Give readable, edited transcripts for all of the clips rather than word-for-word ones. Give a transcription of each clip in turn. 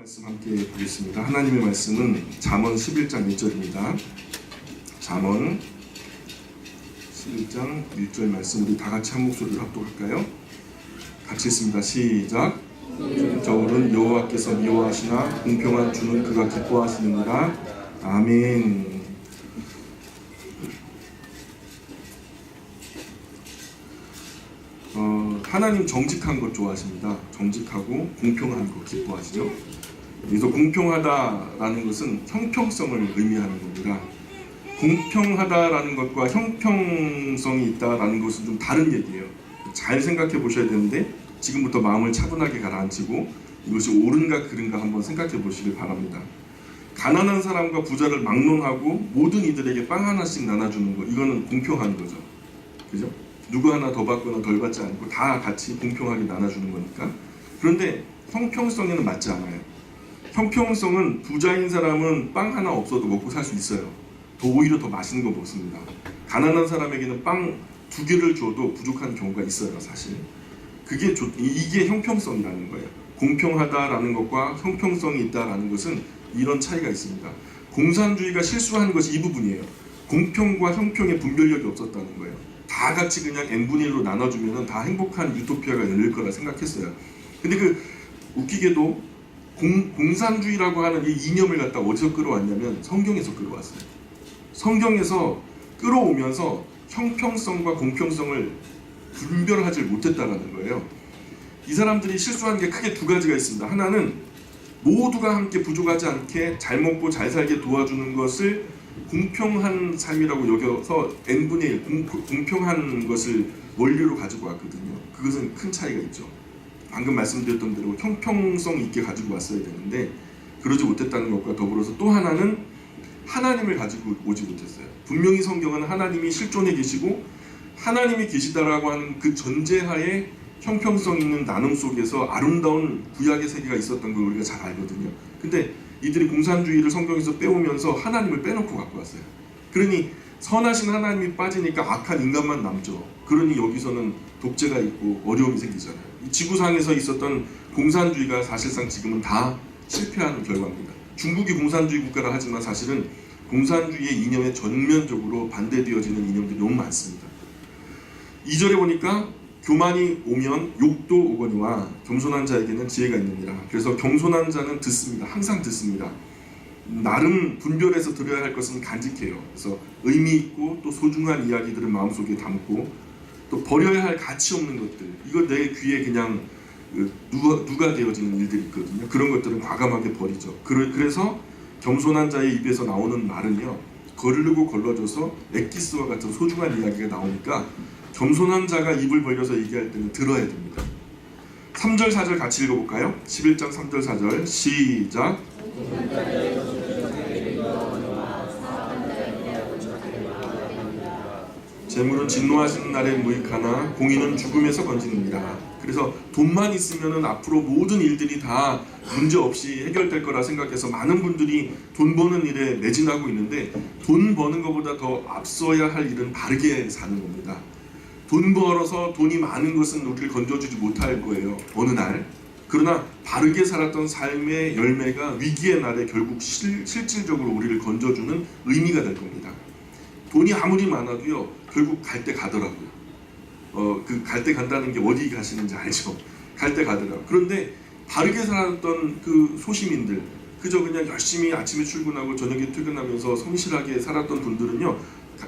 말씀 함께 보겠습니다. 하나님의 말씀은 잠언 11장 1절입니다. 잠언 11장 1절 말씀 우리 다 같이 한 목소리로 합독할까요? 같이 읽습니다. 시작. 저울은 여호와께서 미워하시나 공평한 주는 그가 기뻐하시느니라. 아멘. 하나님 정직한 것 좋아하십니다. 정직하고 공평한 것 기뻐하시죠. 그래서 공평하다라는 것은 형평성을 의미하는 겁니다. 공평하다라는 것과 형평성이 있다라는 것은 좀 다른 얘기예요. 잘 생각해 보셔야 되는데 지금부터 마음을 차분하게 가라앉히고 이것이 옳은가 그른가 한번 생각해 보시길 바랍니다. 가난한 사람과 부자를 막론하고 모든 이들에게 빵 하나씩 나눠주는 거, 이거는 공평한 거죠. 그죠? 누구 하나 더 받거나 덜 받지 않고 다 같이 공평하게 나눠주는 거니까. 그런데 형평성에는 맞지 않아요. 형평성은 부자인 사람은 빵 하나 없어도 먹고 살 수 있어요. 오히려 더 맛있는 거 먹습니다. 가난한 사람에게는 빵 2개를 줘도 부족한 경우가 있어요, 사실. 이게 형평성이라는 거예요. 공평하다라는 것과 형평성이 있다라는 것은 이런 차이가 있습니다. 공산주의가 실수하는 것이 이 부분이에요. 공평과 형평의 분별력이 없었다는 거예요. 다 같이 그냥 n분의 1로 나눠주면 다 행복한 유토피아가 열릴 거라 생각했어요. 근데 웃기게도 공산주의라고 하는 이 이념을 갖다 어디서 끌어왔냐면 성경에서 끌어왔어요. 성경에서 끌어오면서 형평성과 공평성을 분별하지 못했다라는 거예요. 이 사람들이 실수한 게 크게 2가지가 있습니다. 하나는 모두가 함께 부족하지 않게 잘 먹고 잘 살게 도와주는 것을 공평한 삶이라고 여겨서 n분의 1 공평한 것을 원리로 가지고 왔거든요. 그것은 큰 차이가 있죠. 방금 말씀드렸던 대로 형평성 있게 가지고 왔어야 되는데 그러지 못했다는 것과 더불어서 또 하나는 하나님을 가지고 오지 못했어요. 분명히 성경은 하나님이 실존해 계시고 하나님이 계시다라고 하는 그 전제하에 형평성 있는 나눔 속에서 아름다운 구약의 세계가 있었던 걸 우리가 잘 알거든요. 근데 이들이 공산주의를 성경에서 빼오면서 하나님을 빼놓고 갖고 왔어요. 그러니 선하신 하나님이 빠지니까 악한 인간만 남죠. 그러니 여기서는 독재가 있고 어려움이 생기잖아요. 지구상에서 있었던 공산주의가 사실상 지금은 다 실패하는 결과입니다. 중국이 공산주의 국가라 하지만 사실은 공산주의의 이념에 전면적으로 반대되어지는 이념들이 너무 많습니다. 2절에 보니까 교만이 오면 욕도 오거니와 겸손한 자에게는 지혜가 있느니라. 그래서 겸손한 자는 듣습니다. 항상 듣습니다. 나름 분별해서 들어야 할 것은 간직해요. 그래서 의미 있고 또 소중한 이야기들을 마음속에 담고 또 버려야 할 가치 없는 것들, 이거 내 귀에 그냥 누가 되어지는 일들이 있거든요. 그런 것들은 과감하게 버리죠. 그래서 겸손한 자의 입에서 나오는 말은요, 거르고 걸러져서 엑기스와 같은 소중한 이야기가 나오니까 겸손한 자가 입을 벌려서 얘기할 때는 들어야 됩니다. 3절 4절 같이 읽어볼까요? 11장 3절 4절 시작. 재물은 진노하시는 날에 무익하나 공의는 죽음에서 건지느니라. 그래서 돈만 있으면 앞으로 모든 일들이 다 문제없이 해결될 거라 생각해서 많은 분들이 돈 버는 일에 매진하고 있는데, 돈 버는 것보다 더 앞서야 할 일은 바르게 사는 겁니다. 돈 벌어서 돈이 많은 것은 우리를 건져주지 못할 거예요, 어느 날. 그러나 바르게 살았던 삶의 열매가 위기의 날에 결국 실질적으로 우리를 건져주는 의미가 될 겁니다. 돈이 아무리 많아도요, 결국 갈 때 가더라고요. 갈 때 간다는 게 어디 가시는지 알죠? 갈 때 가더라고요. 그런데 바르게 살았던 그 소시민들, 그저 그냥 열심히 아침에 출근하고 저녁에 퇴근하면서 성실하게 살았던 분들은요,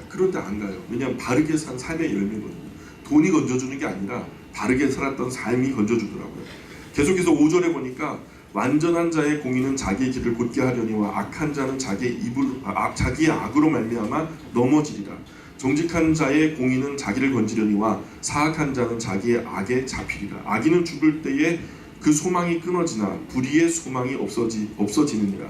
그런데 안 가요. 왜냐하면 바르게 산 삶의 열매거든요. 돈이 건져주는 게 아니라 바르게 살았던 삶이 건져주더라고요. 계속해서 5절에 보니까 완전한 자의 공의는 자기의 길을 곧게 하려니와 악한 자는 자기의 악으로 말미암아 넘어지리라. 정직한 자의 공의는 자기를 건지려니와 사악한 자는 자기의 악에 잡히리라. 악인은 죽을 때에 그 소망이 끊어지나 불의의 소망이 없어지느니라.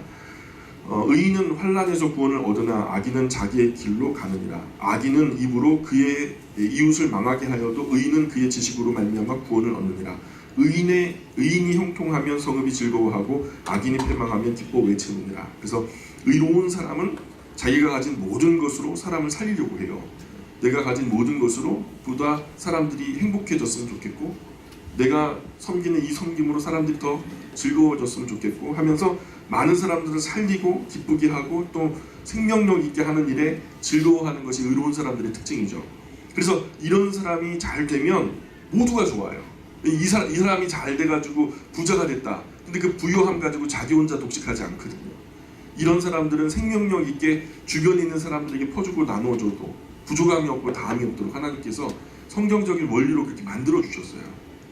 의인은 환난에서 구원을 얻으나 악인은 자기의 길로 가느니라. 악인은 입으로 그의 이웃을 망하게 하여도 의인은 그의 지식으로 말미암아 구원을 얻느니라. 의인이 형통하면 성읍이 즐거워하고 악인이 패망하면 기뻐 외치느니라. 그래서 의로운 사람은 자기가 가진 모든 것으로 사람을 살리려고 해요. 내가 가진 모든 것으로 보다 사람들이 행복해졌으면 좋겠고 내가 섬기는 이 섬김으로 사람들이 더 즐거워졌으면 좋겠고 하면서 많은 사람들을 살리고 기쁘게 하고 또 생명력 있게 하는 일에 즐거워하는 것이 의로운 사람들의 특징이죠. 그래서 이런 사람이 잘 되면 모두가 좋아요. 이 사람이 잘 돼가지고 부자가 됐다. 근데 그 부유함 가지고 자기 혼자 독식하지 않거든요. 이런 사람들은 생명력 있게 주변에 있는 사람들에게 퍼주고 나눠줘도 부족함이 없고 다함이 없도록 하나님께서 성경적인 원리로 그렇게 만들어 주셨어요.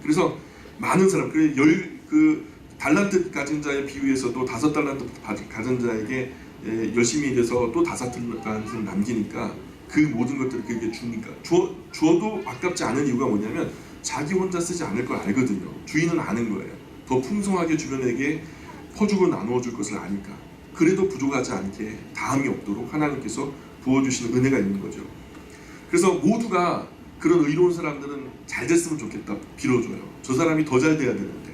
그래서 많은 사람, 그 달란트 가진 자의 비유에서도 5달란트 가진 자에게 열심히 일해서 또 5달란트를 남기니까 그 모든 것들을 그에게 주니까 주어도 아깝지 않은 이유가 뭐냐면 자기 혼자 쓰지 않을 걸 알거든요. 주인은 아는 거예요. 더 풍성하게 주변에게 퍼주고 나누어 줄 것을 아니까. 그래도 부족하지 않게 다함이 없도록 하나님께서 부어주시는 은혜가 있는 거죠. 그래서 모두가 그런 의로운 사람들은 잘 됐으면 좋겠다 빌어줘요. 저 사람이 더 잘 돼야 되는데,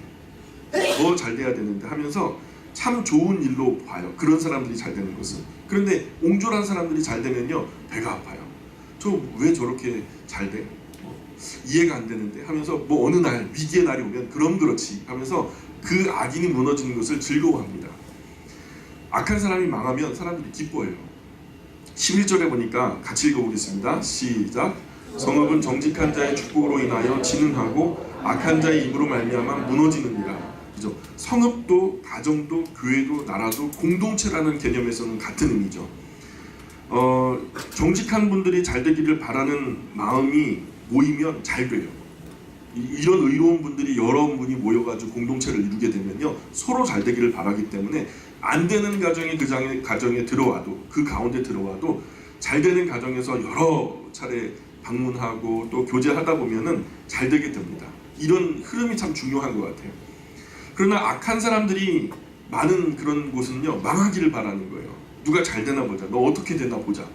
더 잘 돼야 되는데 하면서 참 좋은 일로 봐요. 그런 사람들이 잘 되는 것은. 그런데 옹졸한 사람들이 잘 되면요 배가 아파요. 저 왜 저렇게 잘 돼? 이해가 안 되는데 하면서 뭐 어느 날 위기의 날이 오면 그럼 그렇지 하면서 그 악인이 무너지는 것을 즐거워합니다. 악한 사람이 망하면 사람들이 기뻐해요. 11절에 보니까 같이 읽어보겠습니다. 시작. 성읍은 정직한 자의 축복으로 인하여 진흥하고 악한 자의 입으로 말미암아 무너지느니라. 그죠? 성읍도 가정도 교회도 나라도 공동체라는 개념에서는 같은 의미죠. 정직한 분들이 잘 되기를 바라는 마음이 모이면 잘 돼요. 이런 의로운 분들이 여러 분이 모여가지고 공동체를 이루게 되면요 서로 잘 되기를 바라기 때문에 안 되는 가정이 그 가정에 들어와도 그 가운데 들어와도 잘 되는 가정에서 여러 차례 방문하고 또 교제하다 보면은 잘 되게 됩니다. 이런 흐름이 참 중요한 것 같아요. 그러나 악한 사람들이 많은 그런 곳은요 망하기를 바라는 거예요. 누가 잘 되나 보자, 너 어떻게 되나 보자.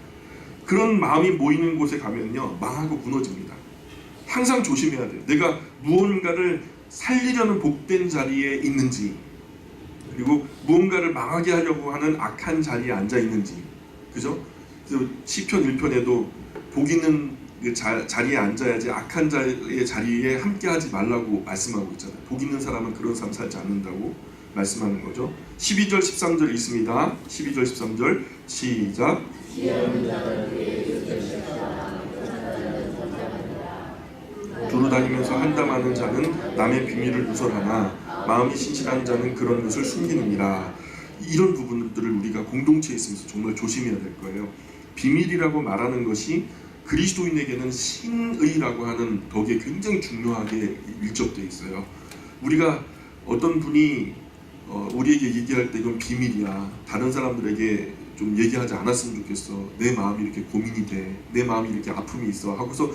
그런 마음이 모이는 곳에 가면요 망하고 무너집니다. 항상 조심해야 돼요. 내가 무언가를 살리려는 복된 자리에 있는지, 그리고 무언가를 망하게 하려고 하는 악한 자리에 앉아 있는지, 그죠? 그래서 시편 1편에도 복 있는 자리에 앉아야지 악한 자의 자리에 함께하지 말라고 말씀하고 있잖아요. 복 있는 사람은 그런 삶 살지 않는다고 말씀하는 거죠. 12절 13절 있습니다. 12절 13절 시작. 두루 다니면서 한담하는 자는 남의 비밀을 누설하나 마음이 신실한 자는 그런 것을 숨기느니라. 이런 부분들을 우리가 공동체에 있으면서 정말 조심해야 될 거예요. 비밀이라고 말하는 것이 그리스도인에게는 신의라고 하는 덕에 굉장히 중요하게 밀접되어 있어요. 우리가 어떤 분이 우리에게 얘기할 때 이건 비밀이야, 다른 사람들에게 좀 얘기하지 않았으면 좋겠어, 내 마음이 이렇게 고민이 돼, 내 마음이 이렇게 아픔이 있어 하고서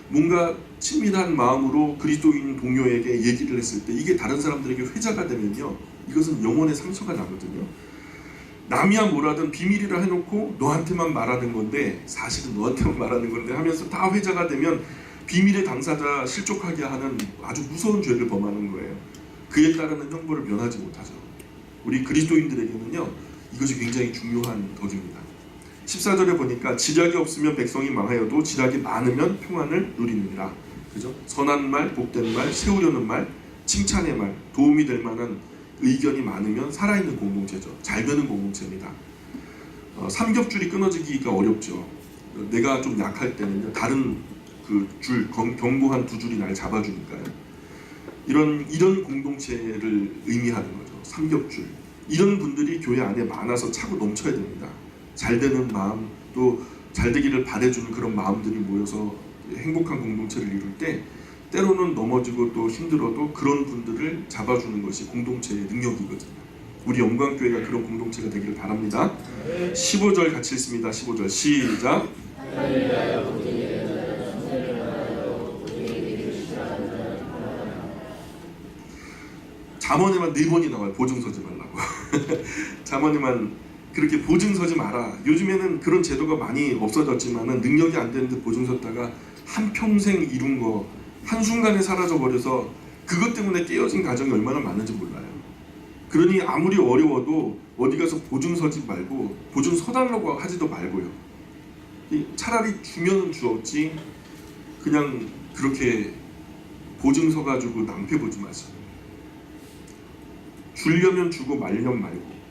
뭔가 친밀한 마음으로 그리스도인 동료에게 얘기를 했을 때 이게 다른 사람들에게 회자가 되면요 이것은 영혼의 상처가 나거든요. 남이야 뭐라든 비밀이라 해놓고 너한테만 말하는 건데 사실은 너한테만 말하는 건데 하면서 다 회자가 되면 비밀의 당사자 실족하게 하는 아주 무서운 죄를 범하는 거예요. 그에 따르는 형벌을 면하지 못하죠. 우리 그리스도인들에게는요 이것이 굉장히 중요한 덕입니다. 14절에 보니까 지략이 없으면 백성이 망하여도 지략이 많으면 평안을 누리느니라. 그죠? 선한 말, 복된 말, 세우려는 말, 칭찬의 말, 도움이 될 만한 의견이 많으면 살아있는 공동체죠. 잘 되는 공동체입니다. 삼겹줄이 끊어지기가 어렵죠. 내가 좀 약할 때는요 다른 그 줄, 견고한 두 줄이 날 잡아주니까요. 이런 공동체를 의미하는 거죠. 삼겹줄. 이런 분들이 교회 안에 많아서 차고 넘쳐야 됩니다. 잘 되는 마음, 또 잘 되기를 바래주는 그런 마음들이 모여서 행복한 공동체를 이룰 때 때로는 넘어지고 또 힘들어도 그런 분들을 잡아주는 것이 공동체의 능력이거든요. 우리 영광교회가 그런 공동체가 되기를 바랍니다. 15절 같이 읽습니다. 15절 시작. 잠언에만 4번이 나와요. 보증 서지 말라고. 잠언에만 그렇게 보증 서지 마라. 요즘에는 그런 제도가 많이 없어졌지만은 능력이 안 되는데 보증 섰다가 한평생 이룬 거 한순간에 사라져 버려서 그것 때문에 깨어진 가정이 얼마나 많은지 몰라요. 그러니 아무리 어려워도 어디 가서 보증 서지 말고 보증 서달라고 하지도 말고요. 차라리 주면 주었지 그냥 그렇게 보증서 가지고 낭패 보지 마시고, 주려면 주고 말려면 말고,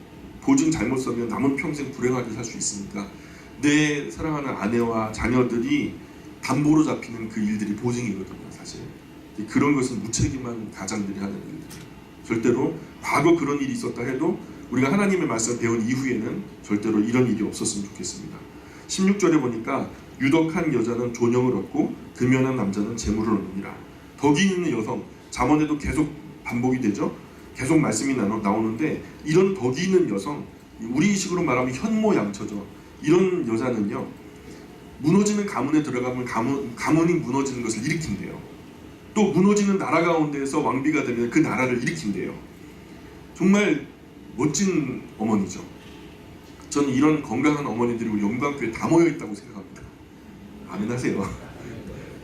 보증 잘못 서면 남은 평생 불행하게 살 수 있으니까 내 사랑하는 아내와 자녀들이 담보로 잡히는 그 일들이 보증이거든요. 사실 그런 것은 무책임한 가장들이 하는 일들이에요. 절대로 과거 그런 일이 있었다 해도 우리가 하나님의 말씀을 배운 이후에는 절대로 이런 일이 없었으면 좋겠습니다. 16절에 보니까 유덕한 여자는 존영을 얻고 금연한 남자는 재물을 얻느니라. 덕이 있는 여성, 잠언에도 계속 반복이 되죠. 계속 말씀이 나오는데, 이런 덕이 있는 여성, 우리식으로 말하면 현모양처죠. 이런 여자는요, 무너지는 가문에 들어가면 가문이 무너지는 것을 일으킨대요. 또 무너지는 나라 가운데에서 왕비가 되면 그 나라를 일으킨대요. 정말 멋진 어머니죠. 저는 이런 건강한 어머니들이 우리 영광교회에 다 모여있다고 생각합니다. 아멘 하세요.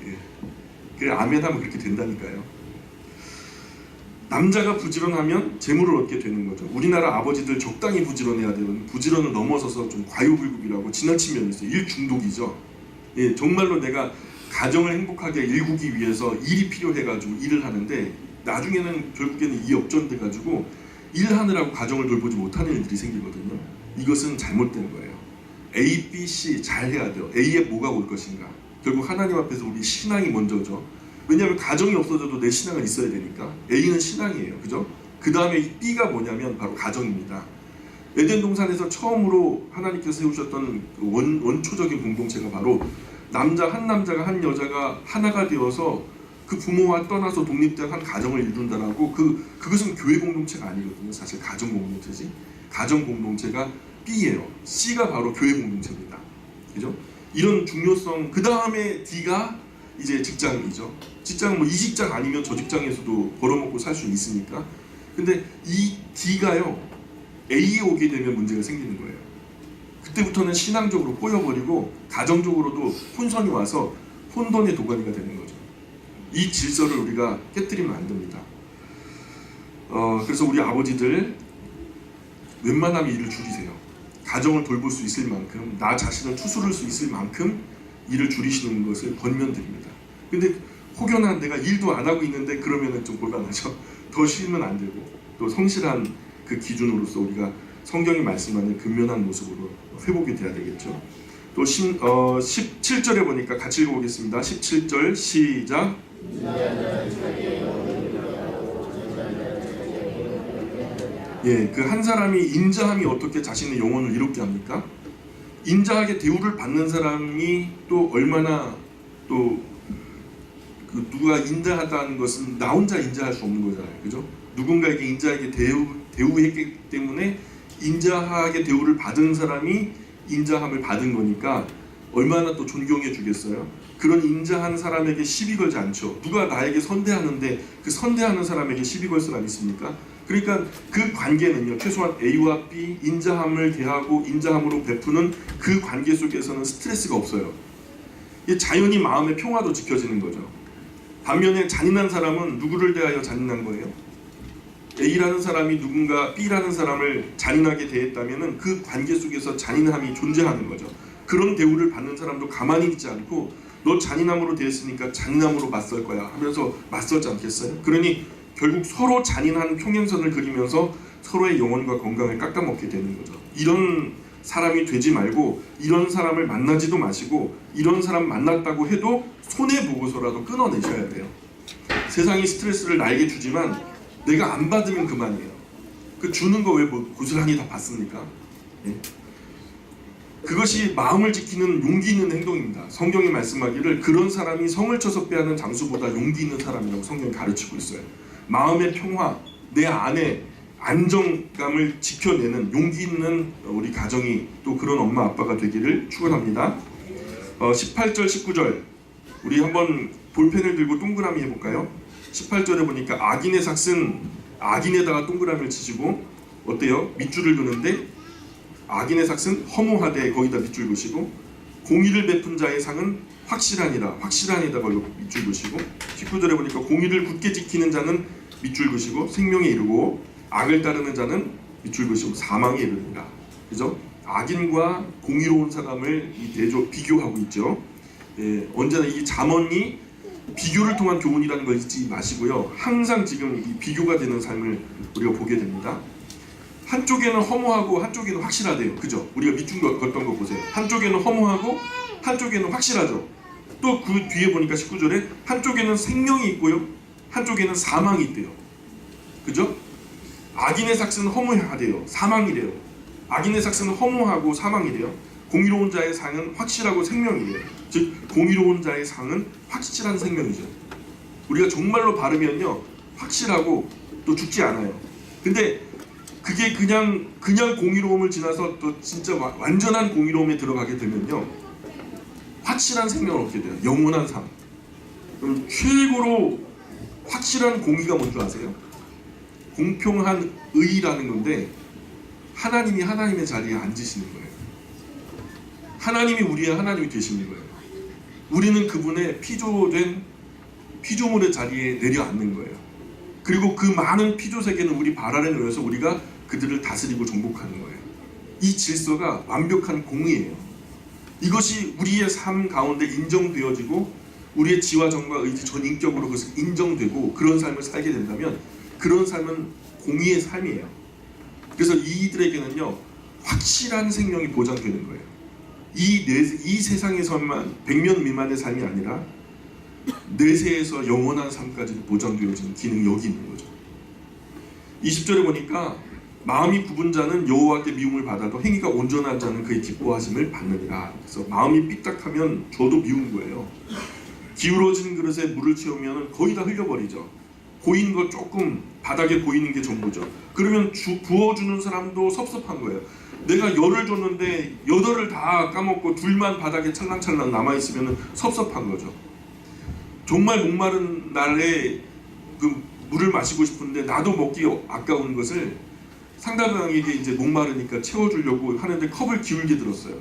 예. 그래, 아멘 하면 그렇게 된다니까요. 남자가 부지런하면 재물을 얻게 되는 거죠. 우리나라 아버지들 적당히 부지런해야 되는, 부지런을 넘어서서 좀 과유불급이라고 지나친 면이 있어요. 일 중독이죠. 예, 정말로 내가 가정을 행복하게 일구기 위해서 일이 필요해가지고 일을 하는데, 나중에는 결국에는 이 역전돼가지고 일하느라고 가정을 돌보지 못하는 일들이 생기거든요. 이것은 잘못된 거예요. A, B, C 잘 해야 돼요. A에 뭐가 올 것인가. 결국 하나님 앞에서 우리 신앙이 먼저죠. 왜냐하면 가정이 없어져도 내 신앙은 있어야 되니까. A는 신앙이에요. 그죠? 그 다음에 B가 뭐냐면 바로 가정입니다. 에덴 동산에서 처음으로 하나님께서 세우셨던 원초적인 공동체가 바로 한 남자가 한 여자가 하나가 되어서 그 부모와 떠나서 독립된 한 가정을 이룬다라고, 그것은 교회 공동체가 아니거든요. 사실 가정 공동체지. 가정 공동체가 B예요. C가 바로 교회 공동체입니다. 그죠? 이런 중요성. 그 다음에 D가 이제 직장이죠. 직장은 뭐 이 직장 아니면 저 직장에서도 벌어먹고 살 수 있으니까. 근데 이 D가요, A에 오게 되면 문제가 생기는 거예요. 그때부터는 신앙적으로 꼬여버리고 가정적으로도 혼선이 와서 혼돈의 도가니가 되는 거죠. 이 질서를 우리가 깨뜨리면 안 됩니다. 그래서 우리 아버지들 웬만하면 일을 줄이세요. 가정을 돌볼 수 있을 만큼, 나 자신을 추스를 수 있을 만큼 일을 줄이시는 것을 권면드립니다. 근데 혹여나 내가 일도 안 하고 있는데 그러면은 좀 곤란하죠. 더 쉬면 안 되고, 또 성실한 그 기준으로서 우리가 성경이 말씀하는 근면한 모습으로 회복이 돼야 되겠죠. 또 17절에 보니까 같이 읽어보겠습니다. 17절 시작. 예, 그 한 사람이 인자함이 어떻게 자신의 영혼을 이롭게 합니까? 인자하게 대우를 받는 사람이 또 얼마나, 또 그 누가 인자하다는 것은 나 혼자 인자할 수 없는 거잖아요. 그죠? 누군가에게 인자하게 대우했기 때문에 인자하게 대우를 받은 사람이 인자함을 받은 거니까 얼마나 또 존경해 주겠어요? 그런 인자한 사람에게 시비 걸지 않죠. 누가 나에게 선대하는데 그 선대하는 사람에게 시비 걸 사람 있습니까? 그러니까 그 관계는요, 최소한 A와 B, 인자함을 대하고 인자함으로 베푸는 그 관계 속에서는 스트레스가 없어요. 자연히 마음의 평화도 지켜지는 거죠. 반면에 잔인한 사람은 누구를 대하여 잔인한 거예요? A라는 사람이 누군가 B라는 사람을 잔인하게 대했다면 그 관계 속에서 잔인함이 존재하는 거죠. 그런 대우를 받는 사람도 가만히 있지 않고, 너 잔인함으로 대했으니까 잔인함으로 맞설 거야 하면서 맞설지 않겠어요? 그러니 결국 서로 잔인한 평행선을 그리면서 서로의 영혼과 건강을 깎아먹게 되는 거죠. 이런 사람이 되지 말고, 이런 사람을 만나지도 마시고, 이런 사람 만났다고 해도 손해보고서라도 끊어내셔야 돼요. 세상이 스트레스를 나에게 주지만 내가 안 받으면 그만이에요. 그 주는 거 왜 뭐 고스란히 다 받습니까? 예? 그것이 마음을 지키는 용기 있는 행동입니다. 성경이 말씀하기를 그런 사람이 성을 쳐서 빼앗는 장수보다 용기 있는 사람이라고 성경이 가르치고 있어요. 마음의 평화, 내 안에 안정감을 지켜내는 용기 있는 우리 가정이 또 그런 엄마 아빠가 되기를 축원합니다. 18절 19절 우리 한번 볼펜을 들고 동그라미 해볼까요? 18절에 보니까 악인의 삭은 악인에다가 동그라미를 치시고, 어때요? 밑줄을 그는데 악인의 삭은 허무하되 거기다 밑줄 그시고, 공의를 베푼 자의 상은 확실하니라, 확실하니다가 밑줄 그시고, 19절에 보니까 공의를 굳게 지키는 자는 밑줄 그시고 생명에 이르고 악을 따르는 자는 밑줄 그시고 사망에 이르니라. 그죠? 악인과 공의로운 사람을 비교하고 있죠. 예, 언제나 이 잠언이 비교를 통한 교훈이라는 걸 잊지 마시고요. 항상 지금 이 비교가 되는 삶을 우리가 보게 됩니다. 한쪽에는 허무하고 한쪽에는 확실하대요. 그죠? 우리가 밑줄 걷던 거 보세요. 한쪽에는 허무하고 한쪽에는 확실하죠. 또 그 뒤에 보니까 19절에 한쪽에는 생명이 있고요. 한쪽에는 사망이 있대요. 그죠? 악인의 삭스는 허무하대요. 사망이래요. 악인의 삭스는 허무하고 사망이래요. 공의로운 자의 상은 확실하고 생명이래요. 즉 공의로운 자의 상은 확실한 생명이죠. 우리가 정말로 바르면요 확실하고 또 죽지 않아요. 근데 그게 그냥 공의로움을 지나서 또 진짜 완전한 공의로움에 들어가게 되면요 확실한 생명을 얻게 돼요. 영원한 삶. 그럼 최고로 확실한 공의가 뭔지 아세요? 공평한 의라는 건데 하나님이 하나님의 자리에 앉으시는 거예요. 하나님이 우리의 하나님이 되시는 거예요. 우리는 그분의 피조된 피조물의 자리에 내려앉는 거예요. 그리고 그 많은 피조 세계는 우리 발 아래 놓여서 우리가 그들을 다스리고 정복하는 거예요. 이 질서가 완벽한 공의예요. 이것이 우리의 삶 가운데 인정되어지고 우리의 지와 정과 의지 전인격으로 그것을 인정되고 그런 삶을 살게 된다면 그런 삶은 공의의 삶이에요. 그래서 이들에게는요 확실한 생명이 보장되는 거예요. 이 세상에서만 100년 미만의 삶이 아니라 내세에서 영원한 삶까지 보장되어지는 기능이 여기 있는 거죠. 20절에 보니까 마음이 굽은 자는 여호와께 미움을 받아도 행위가 온전한 자는 그의 기뻐하심을 받느니라. 그래서 마음이 삐딱하면 줘도 미운 거예요. 기울어진 그릇에 물을 채우면 거의 다 흘려버리죠. 고인 거 조금 바닥에 보이는 게 전부죠. 그러면 부어주는 사람도 섭섭한 거예요. 내가 열을 줬는데 8을 다 까먹고 둘만 바닥에 찰랑찰랑 남아있으면 섭섭한 거죠. 정말 목마른 날에 그 물을 마시고 싶은데 나도 먹기 아까운 것을 상대방에게 이제 목마르니까 채워주려고 하는데 컵을 기울게 들었어요.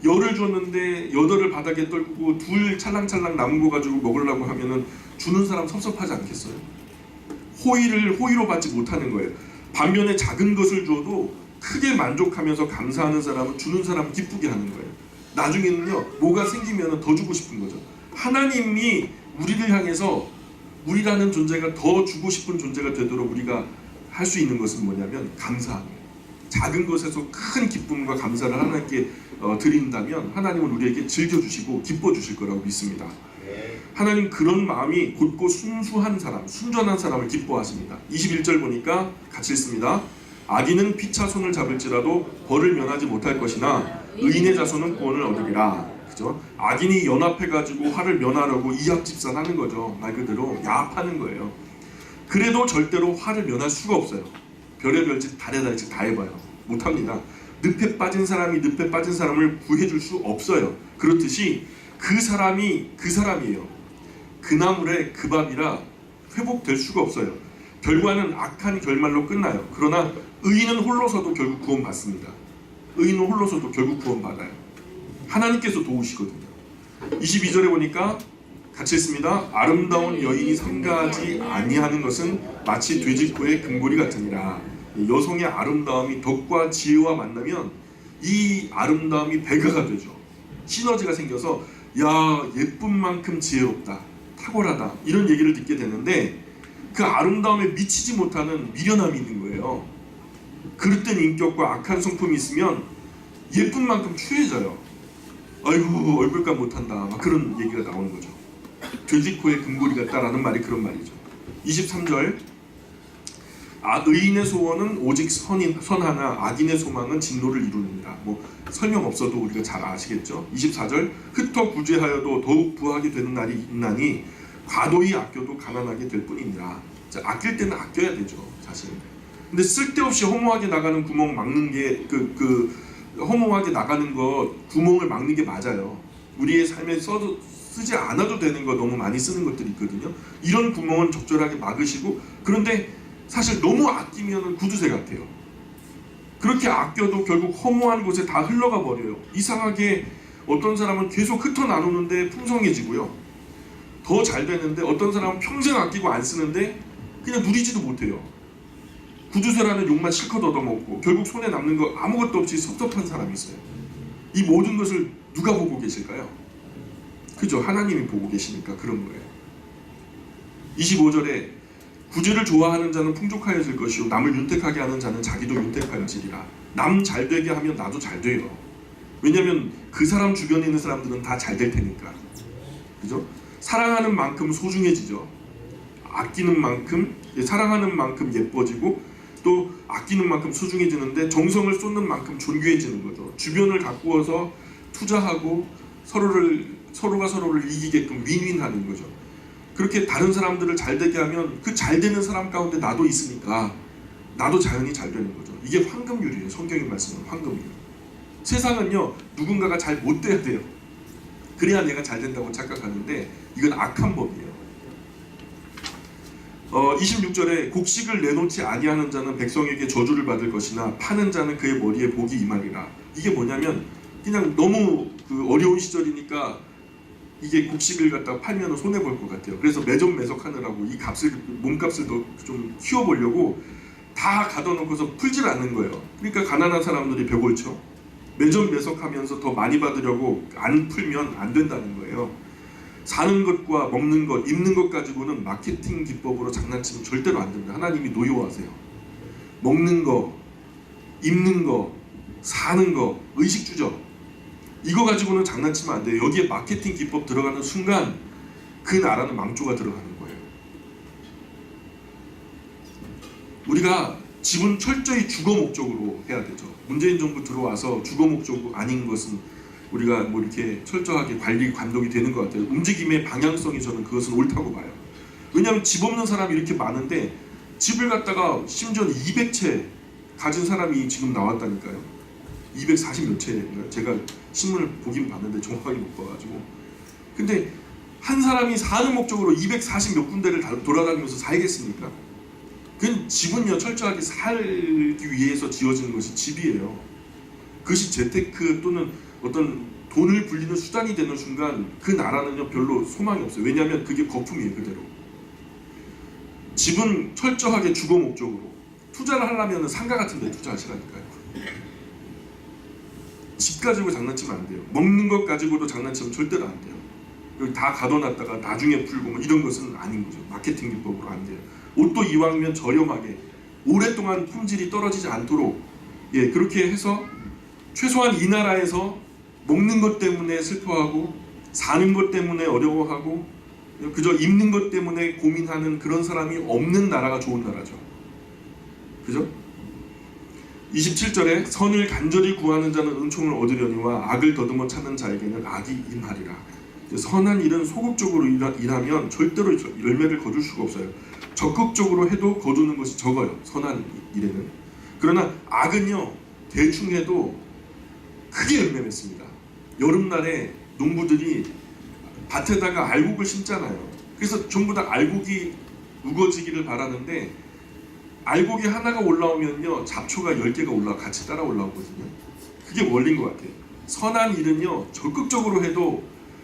열을 줬는데 8을 바닥에 떨고 둘 찰랑찰랑 남은 거 가지고 먹으려고 하면은 주는 사람 섭섭하지 않겠어요? 호의로 받지 못하는 거예요. 반면에 작은 것을 줘도 크게 만족하면서 감사하는 사람은 주는 사람을 기쁘게 하는 거예요. 나중에는요 뭐가 생기면 더 주고 싶은 거죠. 하나님이 우리를 향해서 우리라는 존재가 더 주고 싶은 존재가 되도록 우리가 할 수 있는 것은 뭐냐면 감사함이에요. 작은 것에서 큰 기쁨과 감사를 하나님께 드린다면 하나님은 우리에게 즐겨주시고 기뻐주실 거라고 믿습니다. 하나님 그런 마음이 곧고 순수한 사람, 순전한 사람을 기뻐하십니다. 21절 보니까 같이 읽습니다. 악인은 피차 손을 잡을지라도 벌을 면하지 못할 것이나 의인의 자손은 구원을 얻으리라. 그죠? 악인이 연합해가지고 화를 면하려고 이합집산하는 거죠. 말 그대로 야합하는 거예요. 그래도 절대로 화를 면할 수가 없어요. 별의별 짓 달의 달짓 다 해봐요. 못합니다. 늪에 빠진 사람이 늪에 빠진 사람을 구해줄 수 없어요. 그렇듯이 그 사람이에요. 그 나물의 그 밥이라 회복될 수가 없어요. 결과는 악한 결말로 끝나요. 그러나 의인은 홀로서도 결국 구원받습니다. 의인은 홀로서도 결국 구원받아요. 하나님께서 도우시거든요. 22절에 보니까 같이 읽습니다. 아름다운 여인이 삼가하지 아니하는 것은 마치 돼지코의 금고리 같으니라. 여성의 아름다움이 덕과 지혜와 만나면 이 아름다움이 배가가 되죠. 시너지가 생겨서 야 예쁜 만큼 지혜롭다, 탁월하다 이런 얘기를 듣게 되는데 그 아름다움에 미치지 못하는 미련함이 있는 거예요. 그릇된 인격과 악한 성품이 있으면 예쁜 만큼 추해져요. 아이고 얼굴값 못한다 막 그런 얘기가 나오는 거죠. 돼지코의 금고리 같다라는 말이 그런 말이죠. 23절 의인의 소원은 오직 선하나 악인의 소망은 진노를 이루느니라. 뭐 설명 없어도 우리가 잘 아시겠죠. 24절 흩어 구제하여도 더욱 부하게 되는 날이 있나니 과도히 아껴도 가난하게 될 뿐이니라. 자, 아낄 때는 아껴야 되죠 사실. 근데 쓸데없이 허무하게 나가는 구멍 막는 게 허무하게 나가는 거 구멍을 막는 게 맞아요. 우리의 삶에 쓰지 않아도 되는 거 너무 많이 쓰는 것들이 있거든요. 이런 구멍은 적절하게 막으시고 그런데 사실 너무 아끼면 구두쇠 같아요. 그렇게 아껴도 결국 허무한 곳에 다 흘러가 버려요. 이상하게 어떤 사람은 계속 흩어 나누는데 풍성해지고요. 더 잘 되는데 어떤 사람은 평생 아끼고 안 쓰는데 그냥 누리지도 못해요. 구두쇠라는 욕만 실컷 얻어먹고 결국 손에 남는 거 아무것도 없이 섭섭한 사람이 있어요. 이 모든 것을 누가 보고 계실까요? 그죠? 하나님이 보고 계시니까 그런 거예요. 25절에 구제를 좋아하는 자는 풍족하여질 것이요 남을 윤택하게 하는 자는 자기도 윤택하여지리라. 남 잘되게 하면 나도 잘 돼요. 왜냐하면 그 사람 주변에 있는 사람들은 다 잘 될 테니까. 그죠? 사랑하는 만큼 소중해지죠. 아끼는 만큼, 사랑하는 만큼 예뻐지고 또 아끼는 만큼 소중해지는데 정성을 쏟는 만큼 존귀해지는 거죠. 주변을 가꾸어서 투자하고 서로가 서로를 이기게끔 윈윈하는 거죠. 그렇게 다른 사람들을 잘 되게 하면 그 잘 되는 사람 가운데 나도 있으니까 나도 자연히 잘 되는 거죠. 이게 황금률이에요. 성경이 말씀하는 황금률. 세상은요 누군가가 잘 못 돼야 돼요. 그래야 내가 잘 된다고 착각하는데 이건 악한 법이에요. 26절에 곡식을 내놓지 아니하는 자는 백성에게 저주를 받을 것이나 파는 자는 그의 머리에 복이 임하리라. 이게 뭐냐면 그냥 너무 그 어려운 시절이니까 이게 곡식을 갖다가 팔면 손해 볼 것 같아요. 그래서 매점매석하느라고 이 값을 몸값을 더 좀 키워보려고 다 가둬놓고서 풀질 않는 거예요. 그러니까 가난한 사람들이 벽 옳죠. 매점매석하면서 더 많이 받으려고 안 풀면 안 된다는 거예요. 사는 것과 먹는 것, 입는 것 가지고는 마케팅 기법으로 장난치면 절대로 안 됩니다. 하나님이 노여워하세요. 먹는 거, 입는 거, 사는 거, 의식주죠. 이거 가지고는 장난치면 안 돼요. 여기에 마케팅 기법 들어가는 순간 그 나라는 망조가 들어가는 거예요. 우리가 집은 철저히 주거 목적으로 해야 되죠. 문재인 정부 들어와서 주거 목적 아닌 것은 우리가 뭐 이렇게 철저하게 관리 감독이 되는 것 같아요. 움직임의 방향성이 저는 그것은 옳다고 봐요. 왜냐하면 집 없는 사람이 이렇게 많은데 집을 갖다가 심지어 200채 가진 사람이 지금 나왔다니까요. 240몇 채인가요? 제가 신문을 보긴 봤는데 정확하게 못 봐가지고. 근데 한 사람이 사는 목적으로 240몇 군데를 돌아다니면서 살겠습니까? 그건 집은요 철저하게 살기 위해서 지어지는 것이 집이에요. 그것이 재테크 또는 어떤 돈을 불리는 수단이 되는 순간 그 나라는요 별로 소망이 없어요. 왜냐하면 그게 거품이에요. 그대로. 집은 철저하게 주거 목적으로. 투자를 하려면 상가 같은 데 투자하시라니까요. 집 가지고 장난치면 안 돼요. 먹는 것 가지고도 장난치면 절대로 안 돼요. 여기 다 가둬놨다가 나중에 풀고 뭐 이런 것은 아닌 거죠. 마케팅 기법으로 안 돼요. 옷도 이왕이면 저렴하게 오랫동안 품질이 떨어지지 않도록 그렇게 해서 최소한 이 나라에서 먹는 것 때문에 슬퍼하고 사는 것 때문에 어려워하고 그저 입는 것 때문에 고민하는 그런 사람이 없는 나라가 좋은 나라죠. 그죠? 27절에 선을 간절히 구하는 자는 은총을 얻으려니와 악을 더듬어 찾는 자에게는 악이 임하리라. 선한 일은 소극적으로 일하면 절대로 열매를 거둘 수가 없어요. 적극적으로 해도 거두는 것이 적어요. 선한 일에는. 그러나 악은요 대충 해도 크게 열매 맺습니다. 여름날에 농부들이 밭에다가 알곡을 심잖아요. 그래서 전부 다 알곡이 우거지기를 바라는데 알곡이 하나가 올라오면요 잡초가 10개가 올라와 같이 따라 올라오거든요. 그게 원리인 것 같아요. 선한 일은요 적극적으로 해도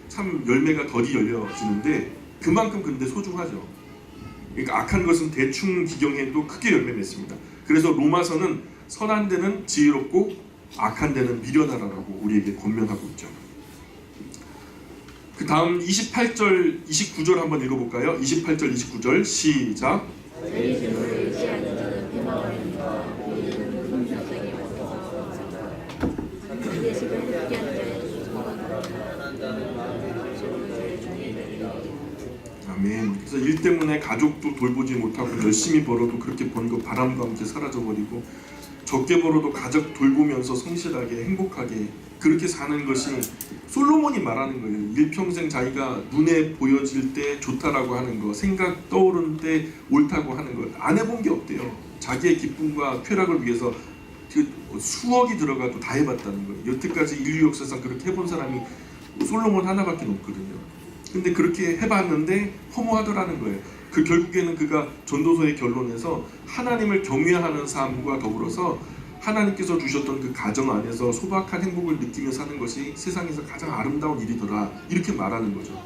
참 열매가 더디 열려지는데 그만큼 근데 소중하죠. 그러니까 악한 것은 대충 기경해도 크게 열매 맺습니다. 그래서 로마서는 선한 데는 지혜롭고 악한 데는 미련하라고 우리에게 권면하고 있죠. 그 다음 28절, 29절 한번 읽어볼까요? 28절, 29절 시작. 아멘. 그래서 일 때문에 가족도 돌보지 못하고 열심히 벌어도 그렇게 번 거 바람과 함께 사라져버리고 적게 벌어도 가족 돌보면서 성실하게 행복하게 그렇게 사는 것이 솔로몬이 말하는 거예요. 일평생 자기가 눈에 보여질 때 좋다라고 하는 거, 생각 떠오르는 때 옳다고 하는 거 안 해본 게 없대요. 자기의 기쁨과 쾌락을 위해서 수억이 들어가도 다 해봤다는 거예요. 여태까지 인류 역사상 그렇게 해본 사람이 솔로몬 하나밖에 없거든요. 근데 그렇게 해봤는데 허무하더라는 거예요. 그 결국에는 그가 전도서의 결론에서 하나님을 경외하는 삶과 더불어서 하나님께서 주셨던 그 가정 안에서 소박한 행복을 느끼며 사는 것이 세상에서 가장 아름다운 일이더라 이렇게 말하는 거죠.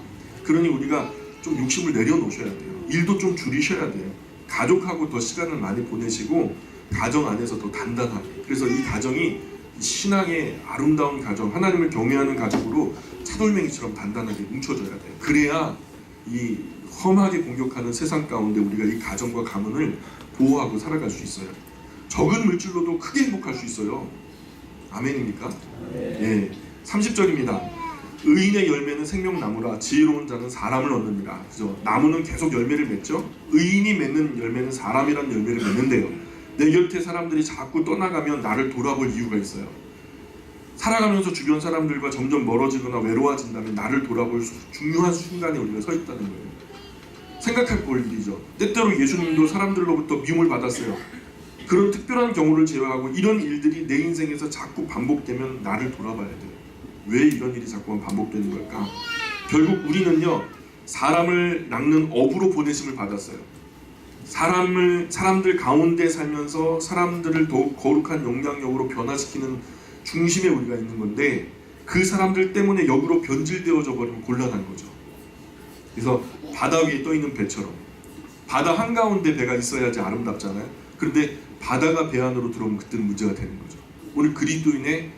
그러니 우리가 좀 욕심을 내려놓으셔야 돼요. 일도 좀 줄이셔야 돼요. 가족하고 더 시간을 많이 보내시고 가정 안에서 더 단단하게. 그래서 이 가정이 신앙의 아름다운 가정, 하나님을 경외하는 가족으로 차돌맹이처럼 단단하게 뭉쳐져야 돼요. 그래야 이 험하게 공격하는 세상 가운데 우리가 이 가정과 가문을 보호하고 살아갈 수 있어요. 적은 물질로도 크게 행복할 수 있어요. 아멘입니까? 예. 30절입니다. 의인의 열매는 생명나무라 지혜로운 자는 사람을 얻느니라. 그죠? 나무는 계속 열매를 맺죠. 의인이 맺는 열매는 사람이란 열매를 맺는데요. 내 곁에 사람들이 자꾸 떠나가면 나를 돌아볼 이유가 있어요. 살아가면서 주변 사람들과 점점 멀어지거나 외로워진다면 나를 돌아볼 중요한 순간에 우리가 서 있다는 거예요. 생각할 볼 일이죠. 때때로 예수님도 사람들로부터 미움을 받았어요. 그런 특별한 경우를 제외하고 이런 일들이 내 인생에서 자꾸 반복되면 나를 돌아봐야 돼요. 왜 이런 일이 자꾸만 반복되는 걸까? 결국 우리는요, 사람을 낚는 어부로 보내심을 받았어요. 사람들 가운데 살면서 사람들을 더욱 거룩한 영향력으로 변화시키는 중심에 우리가 있는 건데, 그 사람들 때문에 역으로 변질되어져 버리면 곤란한 거죠. 그래서 바다 위에 떠 있는 배처럼, 바다 한가운데 배가 있어야지 아름답잖아요. 그런데 바다가 배 안으로 들어오면 그때는 문제가 되는 거죠. 오늘 그리스도인의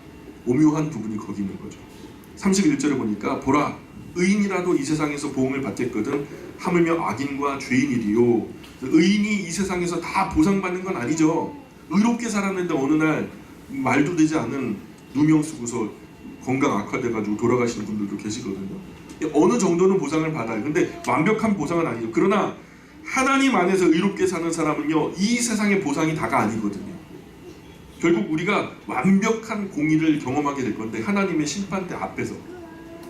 오묘한 부분이 거기 있는 거죠. 31절에 보니까 보라, 의인이라도 이 세상에서 보응을 받겠거든 하물며 악인과 죄인이리요. 의인이 이 세상에서 다 보상받는 건 아니죠. 의롭게 살았는데 어느 날 말도 되지 않은 누명 쓰고서 건강 악화돼가지고 돌아가시는 분들도 계시거든요. 어느 정도는 보상을 받아요. 근데 완벽한 보상은 아니죠. 그러나 하나님 안에서 의롭게 사는 사람은요, 이 세상의 보상이 다가 아니거든요. 결국 우리가 완벽한 공의를 경험하게 될 건데, 하나님의 심판대 앞에서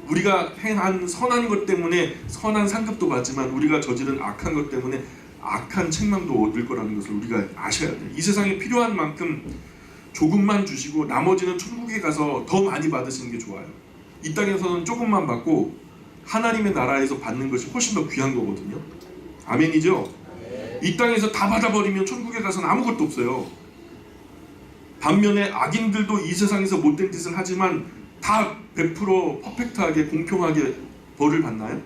우리가 행한 선한 것 때문에 선한 상급도 받지만 우리가 저지른 악한 것 때문에 악한 책망도 얻을 거라는 것을 우리가 아셔야 돼요. 이 세상에 필요한 만큼 조금만 주시고 나머지는 천국에 가서 더 많이 받으시는 게 좋아요. 이 땅에서는 조금만 받고 하나님의 나라에서 받는 것이 훨씬 더 귀한 거거든요. 아멘이죠? 이 땅에서 다 받아버리면 천국에 가서는 아무것도 없어요. 반면에 악인들도 이 세상에서 못된 짓을 하지만 다 100% 퍼펙트하게 공평하게 벌을 받나요?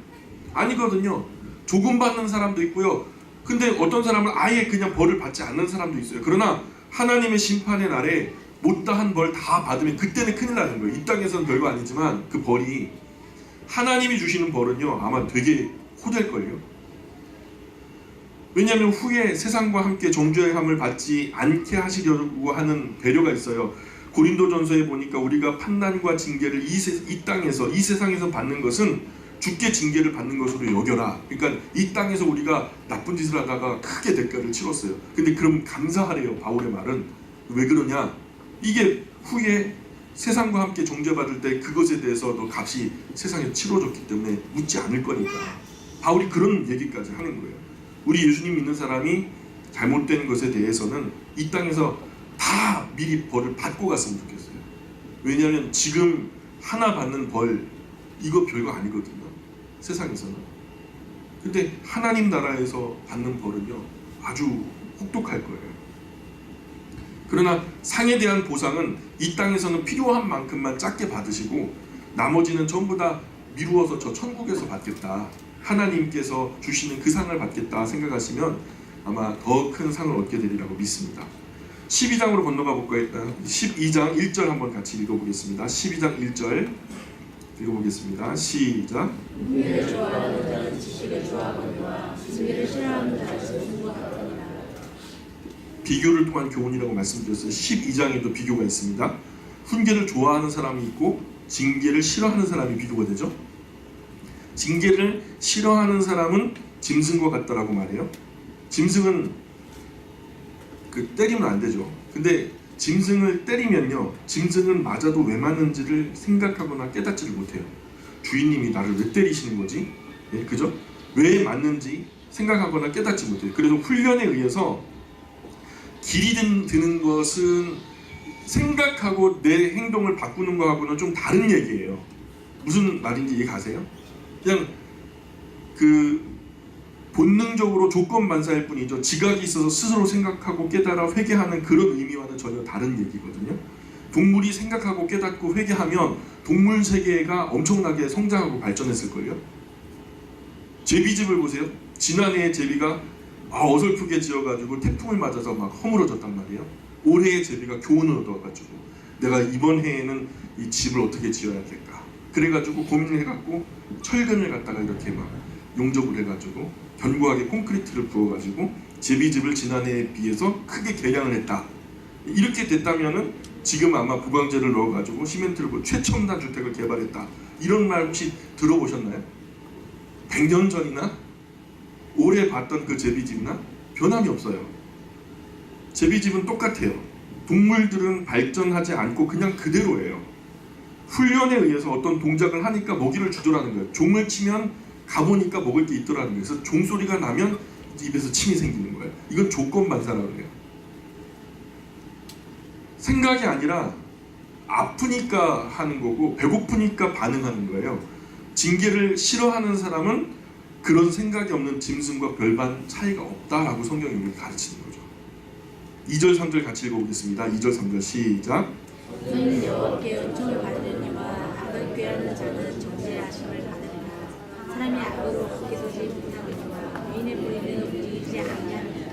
아니거든요. 조금 받는 사람도 있고요. 근데 어떤 사람은 아예 그냥 벌을 받지 않는 사람도 있어요. 그러나 하나님의 심판의 날에 못다한 벌 다 받으면 그때는 큰일 나는 거예요. 이 땅에서는 별거 아니지만 그 벌이, 하나님이 주시는 벌은요, 아마 되게 호될걸요. 왜냐하면 후에 세상과 함께 정죄함을 받지 않게 하시려고 하는 배려가 있어요. 고린도전서에 보니까 우리가 판단과 징계를 이 땅에서, 이 세상에서 받는 것은 죽게 징계를 받는 것으로 여겨라. 그러니까 이 땅에서 우리가 나쁜 짓을 하다가 크게 대가를 치렀어요. 근데 그럼 감사하래요. 바울의 말은. 왜 그러냐? 이게 후에 세상과 함께 정죄받을 때 그것에 대해서도 값이 세상에 치러졌기 때문에 묻지 않을 거니까. 바울이 그런 얘기까지 하는 거예요. 우리 예수님 믿는 사람이 잘못된 것에 대해서는 이 땅에서 다 미리 벌을 받고 갔으면 좋겠어요. 왜냐하면 지금 하나 받는 벌, 이거 별거 아니거든요. 세상에서는. 근데 하나님 나라에서 받는 벌은요, 아주 혹독할 거예요. 그러나 상에 대한 보상은 이 땅에서는 필요한 만큼만 작게 받으시고 나머지는 전부 다 미루어서 저 천국에서 받겠다, 하나님께서 주시는 그 상을 받겠다 생각하시면 아마 더 큰 상을 얻게 되리라고 믿습니다. 12장으로 건너가 볼까요? 12장 1절 한번 같이 읽어보겠습니다. 12장 1절 읽어보겠습니다. 시작. 은혜를 좋아하는 자는 지식을 좋아하거니와 진리를 싫어하는 자는 승부가 같으니라. 비교를 통한 교훈이라고 말씀드렸어요. 12장에도 비교가 있습니다. 훈계를 좋아하는 사람이 있고 징계를 싫어하는 사람이 비교가 되죠. 징계를 싫어하는 사람은 짐승과 같다라고 말해요. 짐승은 때리면 안 되죠. 근데 짐승을 때리면요, 짐승은 맞아도 왜 맞는지를 생각하거나 깨닫지를 못해요. 주인님이 나를 왜 때리시는 거지? 예, 그죠? 왜 맞는지 생각하거나 깨닫지 못해요. 그래서 훈련에 의해서 길이 드는 것은 생각하고 내 행동을 바꾸는 거하고는 좀 다른 얘기예요. 무슨 말인지 이해 가세요? 그냥 본능적으로 조건반사일 뿐이죠. 지각이 있어서 스스로 생각하고 깨달아 회개하는 그런 의미와는 전혀 다른 얘기거든요. 동물이 생각하고 깨닫고 회개하면 동물 세계가 엄청나게 성장하고 발전했을걸요. 제비집을 보세요. 지난해에 제비가 어설프게 지어가지고 태풍을 맞아서 막 허물어졌단 말이에요. 올해의 제비가 교훈을 얻어가지고 내가 이번 해에는 이 집을 어떻게 지어야 될까, 그래가지고 고민을 해갖고 철근을 갖다가 이렇게 막 용접을 해가지고 견고하게 콘크리트를 부어가지고 제비집을 지난해에 비해서 크게 개량을 했다. 이렇게 됐다면은 지금 아마 보강제를 넣어가지고 시멘트를 부어 최첨단 주택을 개발했다. 이런 말 혹시 들어보셨나요? 100년 전이나 올해 봤던 그 제비집이나 변함이 없어요. 제비집은 똑같아요. 동물들은 발전하지 않고 그냥 그대로예요. 훈련에 의해서 어떤 동작을 하니까 먹이를 주더라는 거예요. 종을 치면 가보니까 먹을 게 있더라는 거예요. 그래서 종소리가 나면 입에서 침이 생기는 거예요. 이건 조건반사라고 해요. 생각이 아니라 아프니까 하는 거고 배고프니까 반응하는 거예요. 징계를 싫어하는 사람은 그런 생각이 없는 짐승과 별반 차이가 없다라고 성경이 우리를 가르치는 거죠. 2절 3절 같이 읽어보겠습니다. 2절 3절 시작. 너희는 여호와께 은총을 받으려니와 악을 꾀하는 자는 정죄하심을 받으리라. 사람이 악으로 얻게 되지 못하거니와 의인의 뿌리는 움직이지 아니하니라.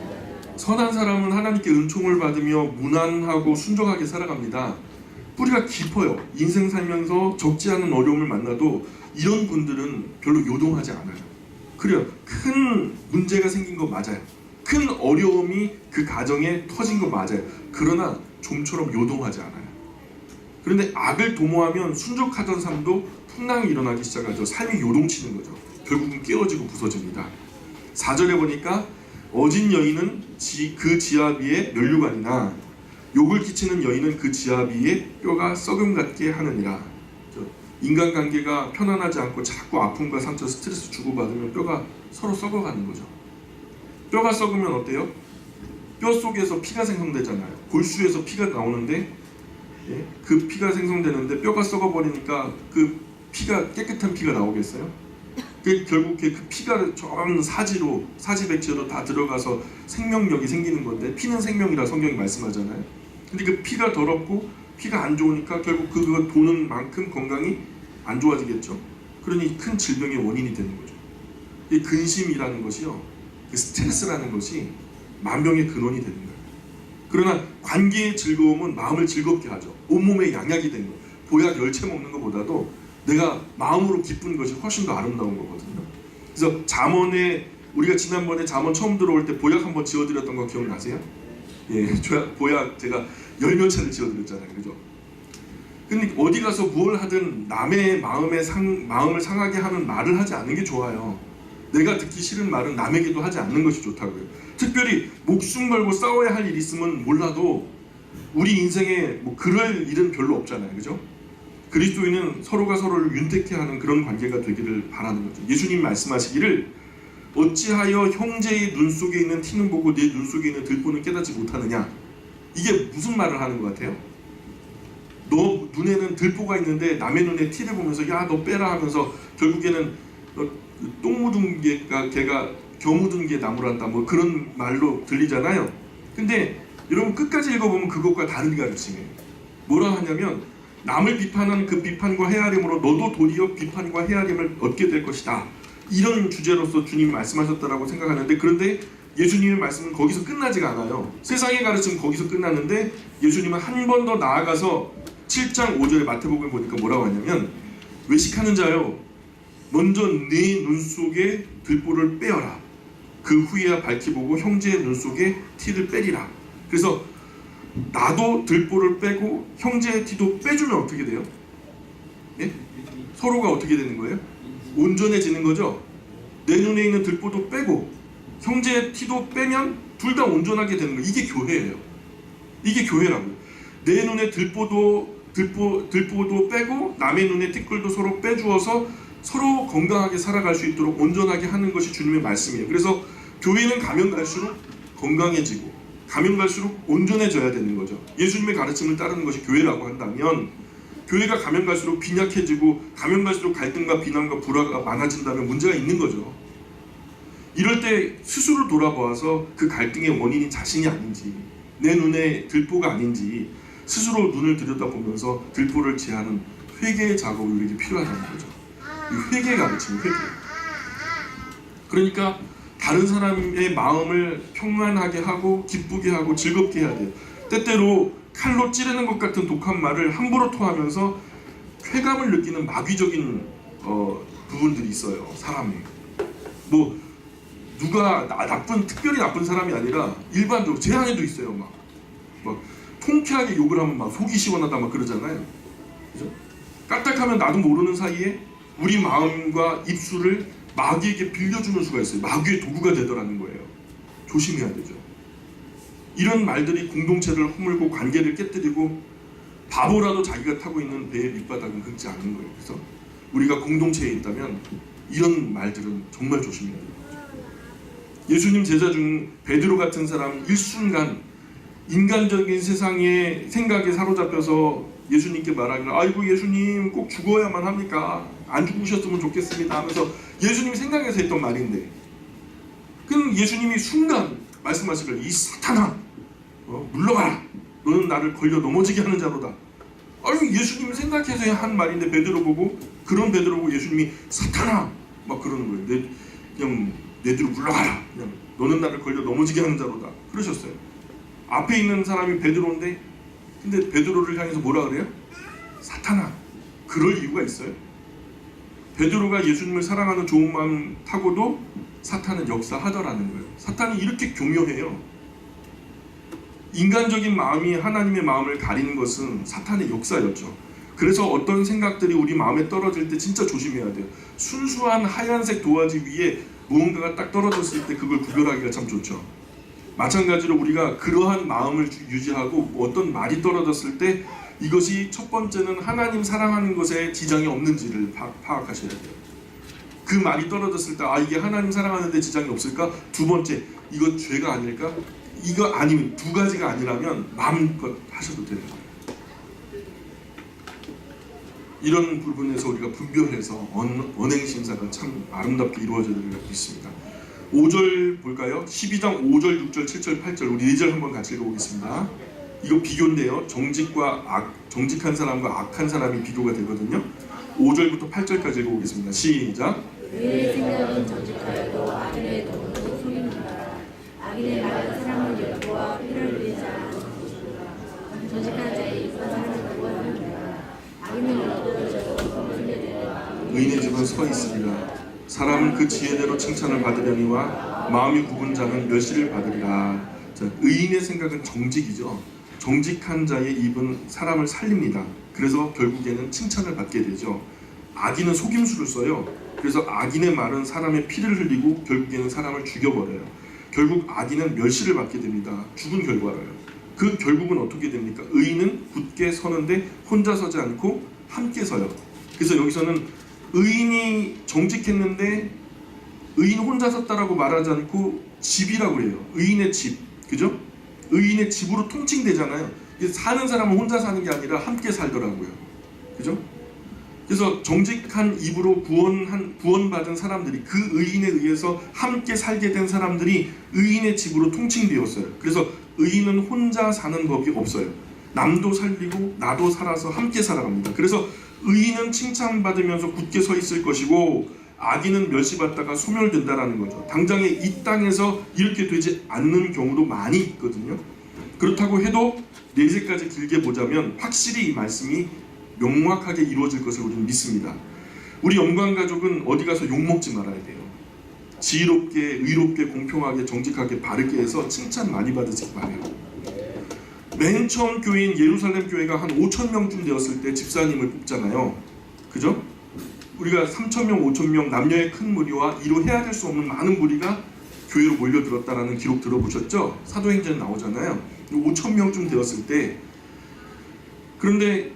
선한 사람은 하나님께 은총을 받으며 무난하고 순종하게 살아갑니다. 뿌리가 깊어요. 인생 살면서 적지 않은 어려움을 만나도 이런 분들은 별로 요동하지 않아요. 그래요. 큰 문제가 생긴 거 맞아요. 큰 어려움이 그 가정에 터진 거 맞아요. 그러나 좀처럼 요동하지 않아요. 그런데 악을 도모하면 순종하던 삶도 풍랑이 일어나기 시작하죠. 삶이 요동치는 거죠. 결국은 깨어지고 부서집니다. 4절에 보니까 어진 여인은 그 지압 위에 면류관이나 욕을 끼치는 여인은 그 지압 위에 뼈가 썩음 같게 하느니라. 인간관계가 편안하지 않고 자꾸 아픔과 상처, 스트레스 주고받으면 뼈가 서로 썩어가는 거죠. 뼈가 썩으면 어때요? 뼈 속에서 피가 생성되잖아요. 골수에서 피가 나오는데 그 피가 생성되는데 뼈가 썩어버리니까 그 피가 깨끗한 피가 나오겠어요? 결국 그 피가 전 사지백체로 다 들어가서 생명력이 생기는 건데 피는 생명이라 성경이 말씀하잖아요. 근데 그 피가 더럽고 피가 안 좋으니까 결국 그거 도는 만큼 건강이 안 좋아지겠죠. 그러니 큰 질병의 원인이 되는 거죠. 이 근심이라는 것이요, 그 스트레스라는 것이 만병의 근원이 되는 거예요. 그러나 관계의 즐거움은 마음을 즐겁게 하죠. 온몸에 양약이 되는 거예요. 보약 열채 먹는 것보다도 내가 마음으로 기쁜 것이 훨씬 더 아름다운 거거든요. 그래서 잠언에 우리가 지난번에 잠언 처음 들어올 때 보약 한번 지어드렸던 거 기억나세요? 예, 보약 제가 10몇 차례 지어드렸잖아요, 그죠? 근데 어디 가서 뭘 하든 남의 마음을 상하게 하는 말을 하지 않는 게 좋아요. 내가 듣기 싫은 말은 남에게도 하지 않는 것이 좋다고요. 특별히 목숨 걸고 싸워야 할 일이 있으면 몰라도 우리 인생에 뭐 그럴 일은 별로 없잖아요, 그죠? 그리스도인은 서로가 서로를 윤택해 하는 그런 관계가 되기를 바라는 거죠. 예수님 말씀하시기를 어찌하여 형제의 눈 속에 있는 티는 보고 내 눈 속에 있는 들보는 깨닫지 못하느냐. 이게 무슨 말을 하는 것 같아요? 너 눈에는 들보가 있는데 남의 눈에 티를 보면서 야 너 빼라 하면서 결국에는 똥 묻은 개가 겨 묻은 게 나무란다 뭐 그런 말로 들리잖아요. 근데 여러분 끝까지 읽어보면 그것과 다른 가르침이에요. 뭐라 하냐면 남을 비판하는 그 비판과 헤아림으로 너도 도리어 비판과 헤아림을 얻게 될 것이다. 이런 주제로서 주님이 말씀하셨다라고 생각하는데, 그런데 예수님의 말씀은 거기서 끝나지가 않아요. 세상의 가르침은 거기서 끝나는데 예수님은 한 번 더 나아가서 7장 5절에 마태복음을 보니까 뭐라고 하냐면 외식하는 자요 먼저 네 눈 속에 들보를 빼어라. 그 후에야 밝히 보고 형제의 눈 속에 티를 빼리라. 그래서 나도 들보를 빼고 형제의 티도 빼주면 어떻게 돼요? 예? 서로가 어떻게 되는 거예요? 온전해지는 거죠. 내 눈에 있는 들보도 빼고 형제의 티도 빼면 둘 다 온전하게 되는 거예요. 이게 교회예요. 이게 교회라고요. 내 눈에 들보도 빼고 남의 눈에 티끌도 서로 빼주어서 서로 건강하게 살아갈 수 있도록 온전하게 하는 것이 주님의 말씀이에요. 그래서 교회는 가면 갈수록 건강해지고 가면 갈수록 온전해져야 되는 거죠. 예수님의 가르침을 따르는 것이 교회라고 한다면, 교회가 가면 갈수록 빈약해지고 가면 갈수록 갈등과 비난과 불화가 많아진다면 문제가 있는 거죠. 이럴 때 스스로 돌아보아서 그 갈등의 원인이 자신이 아닌지, 내 눈에 들보가 아닌지 스스로 눈을 들여다보면서 들보를 제하는 회개의 작업이 우리에게 필요하다는 거죠. 이 회개 가르침이 회개. 그러니까 다른 사람의 마음을 평안하게 하고 기쁘게 하고 즐겁게 해야 돼요. 때때로 칼로 찌르는 것 같은 독한 말을 함부로 토하면서 쾌감을 느끼는 마귀적인 부분들이 있어요, 사람이. 뭐 누가 특별히 나쁜 사람이 아니라 일반적으로 제 안에도 있어요. 막 통쾌하게 욕을 하면 막 속이 시원하다 막 그러잖아요. 그죠? 까딱하면 나도 모르는 사이에 우리 마음과 입술을 마귀에게 빌려주는 수가 있어요. 마귀의 도구가 되더라는 거예요. 조심해야 되죠. 이런 말들이 공동체를 허물고 관계를 깨뜨리고 바보라도 자기가 타고 있는 배의 밑바닥은 긁지 않는 거예요. 그래서 우리가 공동체에 있다면 이런 말들은 정말 조심해야 돼요. 예수님 제자 중 베드로 같은 사람 일순간 인간적인 세상의 생각에 사로잡혀서 예수님께 말하기를 아이고 예수님 꼭 죽어야만 합니까? 안 죽으셨으면 좋겠습니다 하면서 예수님이 생각해서 했던 말인데 그럼 예수님이 순간 말씀하시길 이 사탄아 물러가라 너는 나를 걸려 넘어지게 하는 자로다. 아니 예수님이 생각해서 한 말인데 베드로 보고 그런 베드로 보고 예수님이 사탄아 막 그러는 거예요. 그냥 내 뒤로 물러가라. 그냥 너는 나를 걸려 넘어지게 하는 자로다. 그러셨어요. 앞에 있는 사람이 베드로인데 근데 베드로를 향해서 뭐라 그래요? 사탄아. 그럴 이유가 있어요? 베드로가 예수님을 사랑하는 좋은 마음 타고도 사탄은 역사하더라는 거예요. 사탄이 이렇게 교묘해요. 인간적인 마음이 하나님의 마음을 가리는 것은 사탄의 역사였죠. 그래서 어떤 생각들이 우리 마음에 떨어질 때 진짜 조심해야 돼요. 순수한 하얀색 도화지 위에 무언가가 딱 떨어졌을 때 그걸 구별하기가 참 좋죠. 마찬가지로 우리가 그러한 마음을 유지하고 어떤 말이 떨어졌을 때 이것이 첫 번째는 하나님 사랑하는 것에 지장이 없는지를 파악하셔야 돼요. 그 말이 떨어졌을 때 이게 하나님 사랑하는데 지장이 없을까? 두 번째, 이거 죄가 아닐까? 이거 아니면 두 가지가 아니라면 마음껏 하셔도 되는 거예요. 이런 부분에서 우리가 분별해서 언행심사가 참 아름답게 이루어져야 될 것 있습니다. 5절 볼까요? 12장 5절, 6절, 7절, 8절 우리 4절 한번 같이 읽어보겠습니다. 이거 비교인데요. 정직한 사람과 악한 사람이 비교가 되거든요. 5절부터 8절까지 읽어보겠습니다. 시작! 의인의 생각은 정직하여도 악인의 도는 속임수라. 악인의 말은 사람을 열보아 피를 흘리지 않는 것이라. 정직한 자의 입은 사람을 구원하느니라. 악인의 얼굴을 저도 숨겨내라. 의인의 집은 서 있으리라. 사람은 그 지혜대로 칭찬을 받으려니와 마음이 굽은 자는 멸시를 받으리라. 자, 의인의 생각은 정직이죠. 정직한 자의 입은 사람을 살립니다. 그래서 결국에는 칭찬을 받게 되죠. 악인은 속임수를 써요. 그래서 악인의 말은 사람의 피를 흘리고 결국에는 사람을 죽여버려요. 결국 악인은 멸시를 받게 됩니다. 죽은 결과로요. 그 결국은 어떻게 됩니까? 의인은 굳게 서는데 혼자 서지 않고 함께 서요. 그래서 여기서는 의인이 정직했는데 의인 혼자 섰다라고 말하지 않고 집이라고 해요. 의인의 집, 그죠? 의인의 집으로 통칭되잖아요. 사는 사람은 혼자 사는 게 아니라 함께 살더라고요. 그죠? 그래서 정직한 입으로 구원받은 사람들이 그 의인에 의해서 함께 살게 된 사람들이 의인의 집으로 통칭되었어요. 그래서 의인은 혼자 사는 법이 없어요. 남도 살리고 나도 살아서 함께 살아갑니다. 그래서 의인은 칭찬받으면서 굳게 서 있을 것이고 악인은 멸시받다가 소멸된다라는 거죠. 당장에 이 땅에서 이렇게 되지 않는 경우도 많이 있거든요. 그렇다고 해도 4제까지 길게 보자면 확실히 이 말씀이 명확하게 이루어질 것을 우리는 믿습니다. 우리 영광가족은 어디 가서 욕먹지 말아야 돼요. 지혜롭게, 의롭게, 공평하게, 정직하게, 바르게 해서 칭찬 많이 받으시기 바래요. 맨 처음 교회인 예루살렘 교회가 한 5,000명쯤 되었을 때 집사님을 뽑잖아요. 그죠? 우리가 3,000명, 5,000명 남녀의 큰 무리와 이로 헤아릴 수 없는 많은 무리가 교회로 몰려들었다라는 기록 들어보셨죠? 사도행전 나오잖아요. 5,000명쯤 되었을 때 그런데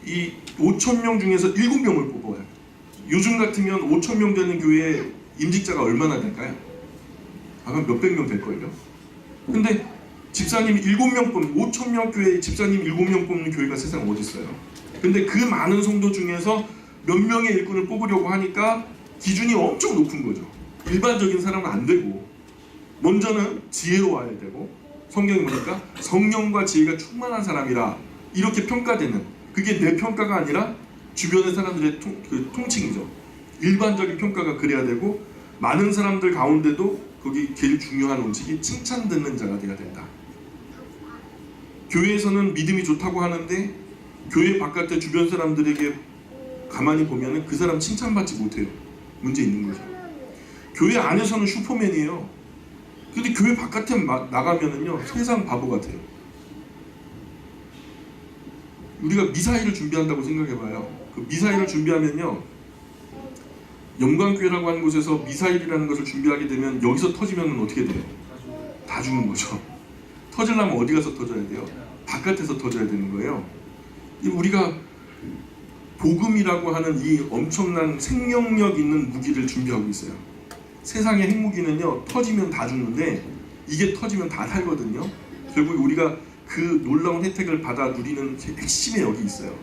이 5,000명 중에서 7명을 뽑아요. 요즘 같으면 5,000명 되는 교회에 임직자가 얼마나 될까요? 아마 몇백 명 될걸요? 근데 집사님 7명 뽑는 5,000명 교회에 집사님 7명 뽑는 교회가 세상에 어디 있어요? 근데 그 많은 성도 중에서 몇 명의 일꾼을 뽑으려고 하니까 기준이 엄청 높은 거죠. 일반적인 사람은 안 되고 먼저는 지혜로워야 되고 성경에 보니까 성령과 지혜가 충만한 사람이라 이렇게 평가되는 그게 내 평가가 아니라 주변의 사람들의 통칭이죠. 일반적인 평가가 그래야 되고 많은 사람들 가운데도 거기 제일 중요한 원칙이 칭찬 듣는 자가 돼야 된다. 교회에서는 믿음이 좋다고 하는데 교회 바깥의 주변 사람들에게 가만히 보면 그 사람 칭찬받지 못해요. 문제 있는 거죠. 교회 안에서는 슈퍼맨이에요. 근데 교회 바깥에 나가면은요 세상 바보 같아요. 우리가 미사일을 준비한다고 생각해봐요. 그 미사일을 준비하면요, 영광교회라고 하는 곳에서 미사일이라는 것을 준비하게 되면 여기서 터지면 어떻게 돼요? 다 죽는 거죠. 터지려면 어디 가서 터져야 돼요? 바깥에서 터져야 되는 거예요. 우리가 복음이라고 하는 이 엄청난 생명력 있는 무기를 준비하고 있어요. 세상의 핵무기는요 터지면 다 죽는데 이게 터지면 다 살거든요. 결국 우리가 그 놀라운 혜택을 받아 누리는 핵심에 여기 있어요.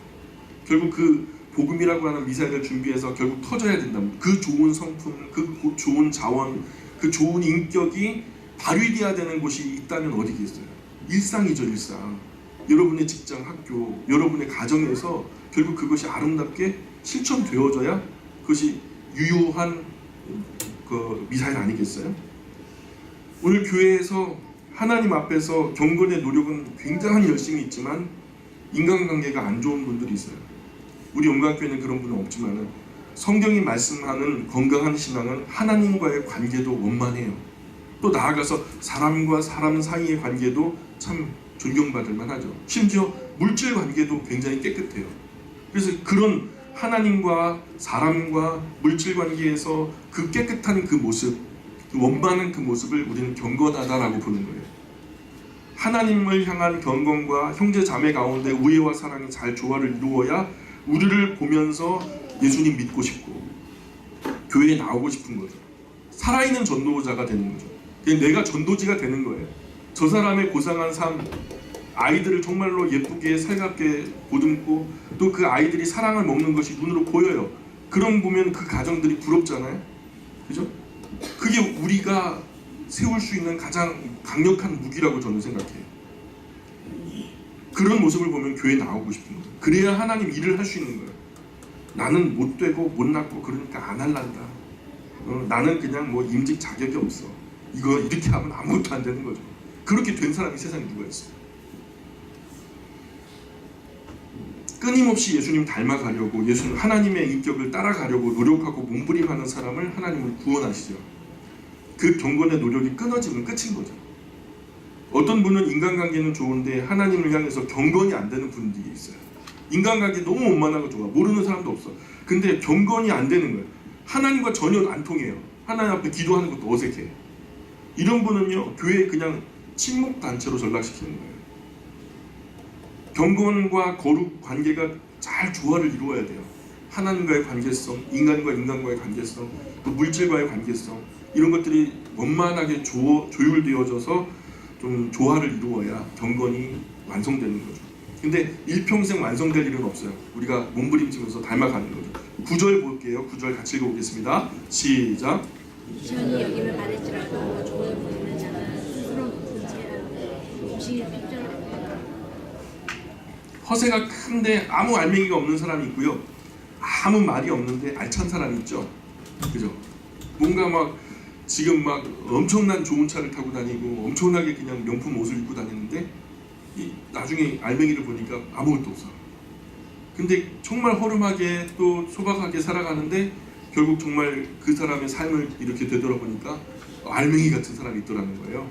결국 그 복음이라고 하는 미사일을 준비해서 결국 터져야 된다. 그 좋은 성품, 그 좋은 자원, 그 좋은 인격이 발휘돼야 되는 곳이 있다면 어디겠어요? 일상이죠, 일상. 여러분의 직장, 학교, 여러분의 가정에서 결국 그것이 아름답게 실천되어져야 그것이 유효한 그 미사일 아니겠어요? 오늘 교회에서 하나님 앞에서 경건의 노력은 굉장한 열심이 있지만 인간관계가 안 좋은 분들이 있어요. 우리 영광교회는 그런 분은 없지만 성경이 말씀하는 건강한 신앙은 하나님과의 관계도 원만해요. 또 나아가서 사람과 사람 사이의 관계도 참 존경받을 만하죠. 심지어 물질 관계도 굉장히 깨끗해요. 그래서 그런 하나님과 사람과 물질 관계에서 그 깨끗한 그 모습, 그 원만한 그 모습을 우리는 경건하다라고 보는 거예요. 하나님을 향한 경건과 형제 자매 가운데 우애와 사랑이 잘 조화를 이루어야 우리를 보면서 예수님 믿고 싶고 교회에 나오고 싶은 거죠. 살아있는 전도자가 되는 거죠. 내가 전도지가 되는 거예요. 저 사람의 고상한 삶, 아이들을 정말로 예쁘게 살갑게 보듬고 또 그 아이들이 사랑을 먹는 것이 눈으로 보여요. 그런 보면 그 가정들이 부럽잖아요. 그죠? 그게 우리가 세울 수 있는 가장 강력한 무기라고 저는 생각해요. 그런 모습을 보면 교회에 나오고 싶은 거예요. 그래야 하나님 일을 할 수 있는 거예요. 나는 못되고 못났고 그러니까 안 할란다. 나는 그냥 뭐 임직 자격이 없어. 이거 이렇게 하면 아무것도 안 되는 거죠. 그렇게 된 사람이 세상에 누가 있어요? 끊임없이 예수님 닮아가려고 예수님 하나님의 인격을 따라가려고 노력하고 몸부림하는 사람을 하나님은 구원하시죠. 그 경건의 노력이 끊어지면 끝인 거죠. 어떤 분은 인간관계는 좋은데 하나님을 향해서 경건이 안 되는 분들이 있어요. 인간관계 너무 원만하고 좋아. 모르는 사람도 없어. 근데 경건이 안 되는 거예요. 하나님과 전혀 안 통해요. 하나님 앞에 기도하는 것도 어색해. 이런 분은요 교회에 그냥 침묵단체로 전락시키는 거예요. 경건과 거룩 관계가 잘 조화를 이루어야 돼요. 하나님과의 관계성, 인간과 인간과의 관계성, 또 물질과의 관계성, 이런 것들이 원만하게 조율되어져서 좀 조화를 이루어야 경건이 완성되는 거죠. 근데 일평생 완성될 일은 없어요. 우리가 몸부림치면서 닮아가는 거죠. 9절 볼게요. 9절 같이 읽어보겠습니다. 시작. 시험이 여김을 받을지라도 좋은 보이는 자는 스스로 높은 채 음식이 필요합니다. 허세가 큰데 아무 알맹이가 없는 사람이 있고요. 아무 말이 없는데 알찬 사람이 있죠. 그죠? 뭔가 막 지금 막 엄청난 좋은 차를 타고 다니고 엄청나게 그냥 명품 옷을 입고 다니는데 나중에 알맹이를 보니까 아무것도 없어. 근데 정말 허름하게 또 소박하게 살아가는데 결국 정말 그 사람의 삶을 이렇게 되돌아보니까 알맹이 같은 사람이 있더라는 거예요.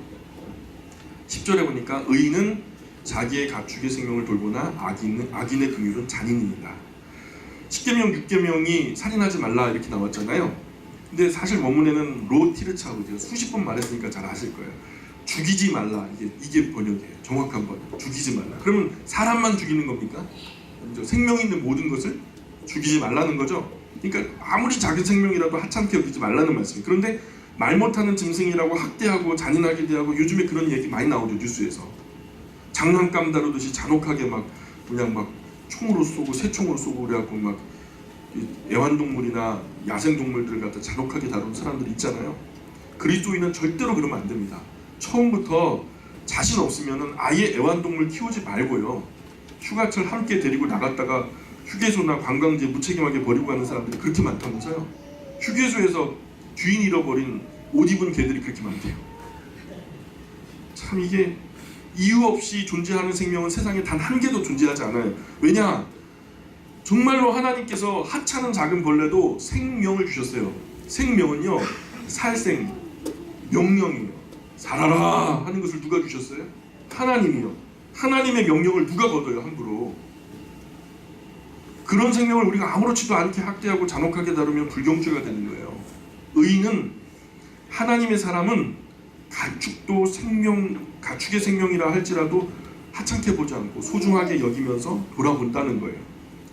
10절에 보니까 의인은 자기의 가축의 생명을 돌보나 악인의 긍휼은 잔인이니라. 10계명 6계명이 살인하지 말라 이렇게 나왔잖아요. 근데 사실 원문에는 로티르차고 수십 번 말했으니까 잘 아실 거예요. 죽이지 말라, 이게 번역이에요. 정확한 번역. 죽이지 말라. 그러면 사람만 죽이는 겁니까? 생명 있는 모든 것을 죽이지 말라는 거죠. 그러니까 아무리 작은 생명이라도 하찮게 여기지 말라는 말씀이에요. 그런데 말 못하는 짐승이라고 학대하고 잔인하게 대하고 요즘에 그런 얘기 많이 나오죠, 뉴스에서. 장난감 다루듯이 잔혹하게 막 그냥 막 총으로 쏘고 새총으로 쏘고 그래갖고 막 애완동물이나 야생동물들을 갖다 잔혹하게 다루는 사람들이 있잖아요. 그리스도인은 절대로 그러면 안 됩니다. 처음부터 자신 없으면은 아예 애완동물 키우지 말고요. 휴가철 함께 데리고 나갔다가 휴게소나 관광지에 무책임하게 버리고 가는 사람들이 그렇게 많다면서요. 휴게소에서 주인 잃어버린 옷 입은 개들이 그렇게 많대요. 참 이게 이유 없이 존재하는 생명은 세상에 단 한 개도 존재하지 않아요. 왜냐? 정말로 하나님께서 하찮은 작은 벌레도 생명을 주셨어요. 생명은요 살생 명령이에요. 살아라 하는 것을 누가 주셨어요? 하나님이요. 하나님의 명령을 누가 거둬요 함부로. 그런 생명을 우리가 아무렇지도 않게 학대하고 잔혹하게 다루면 불경죄가 되는 거예요. 의인은 하나님의 사람은 가축도 가축의 생명이라 할지라도 하찮게 보지 않고 소중하게 여기면서 돌아본다는 거예요.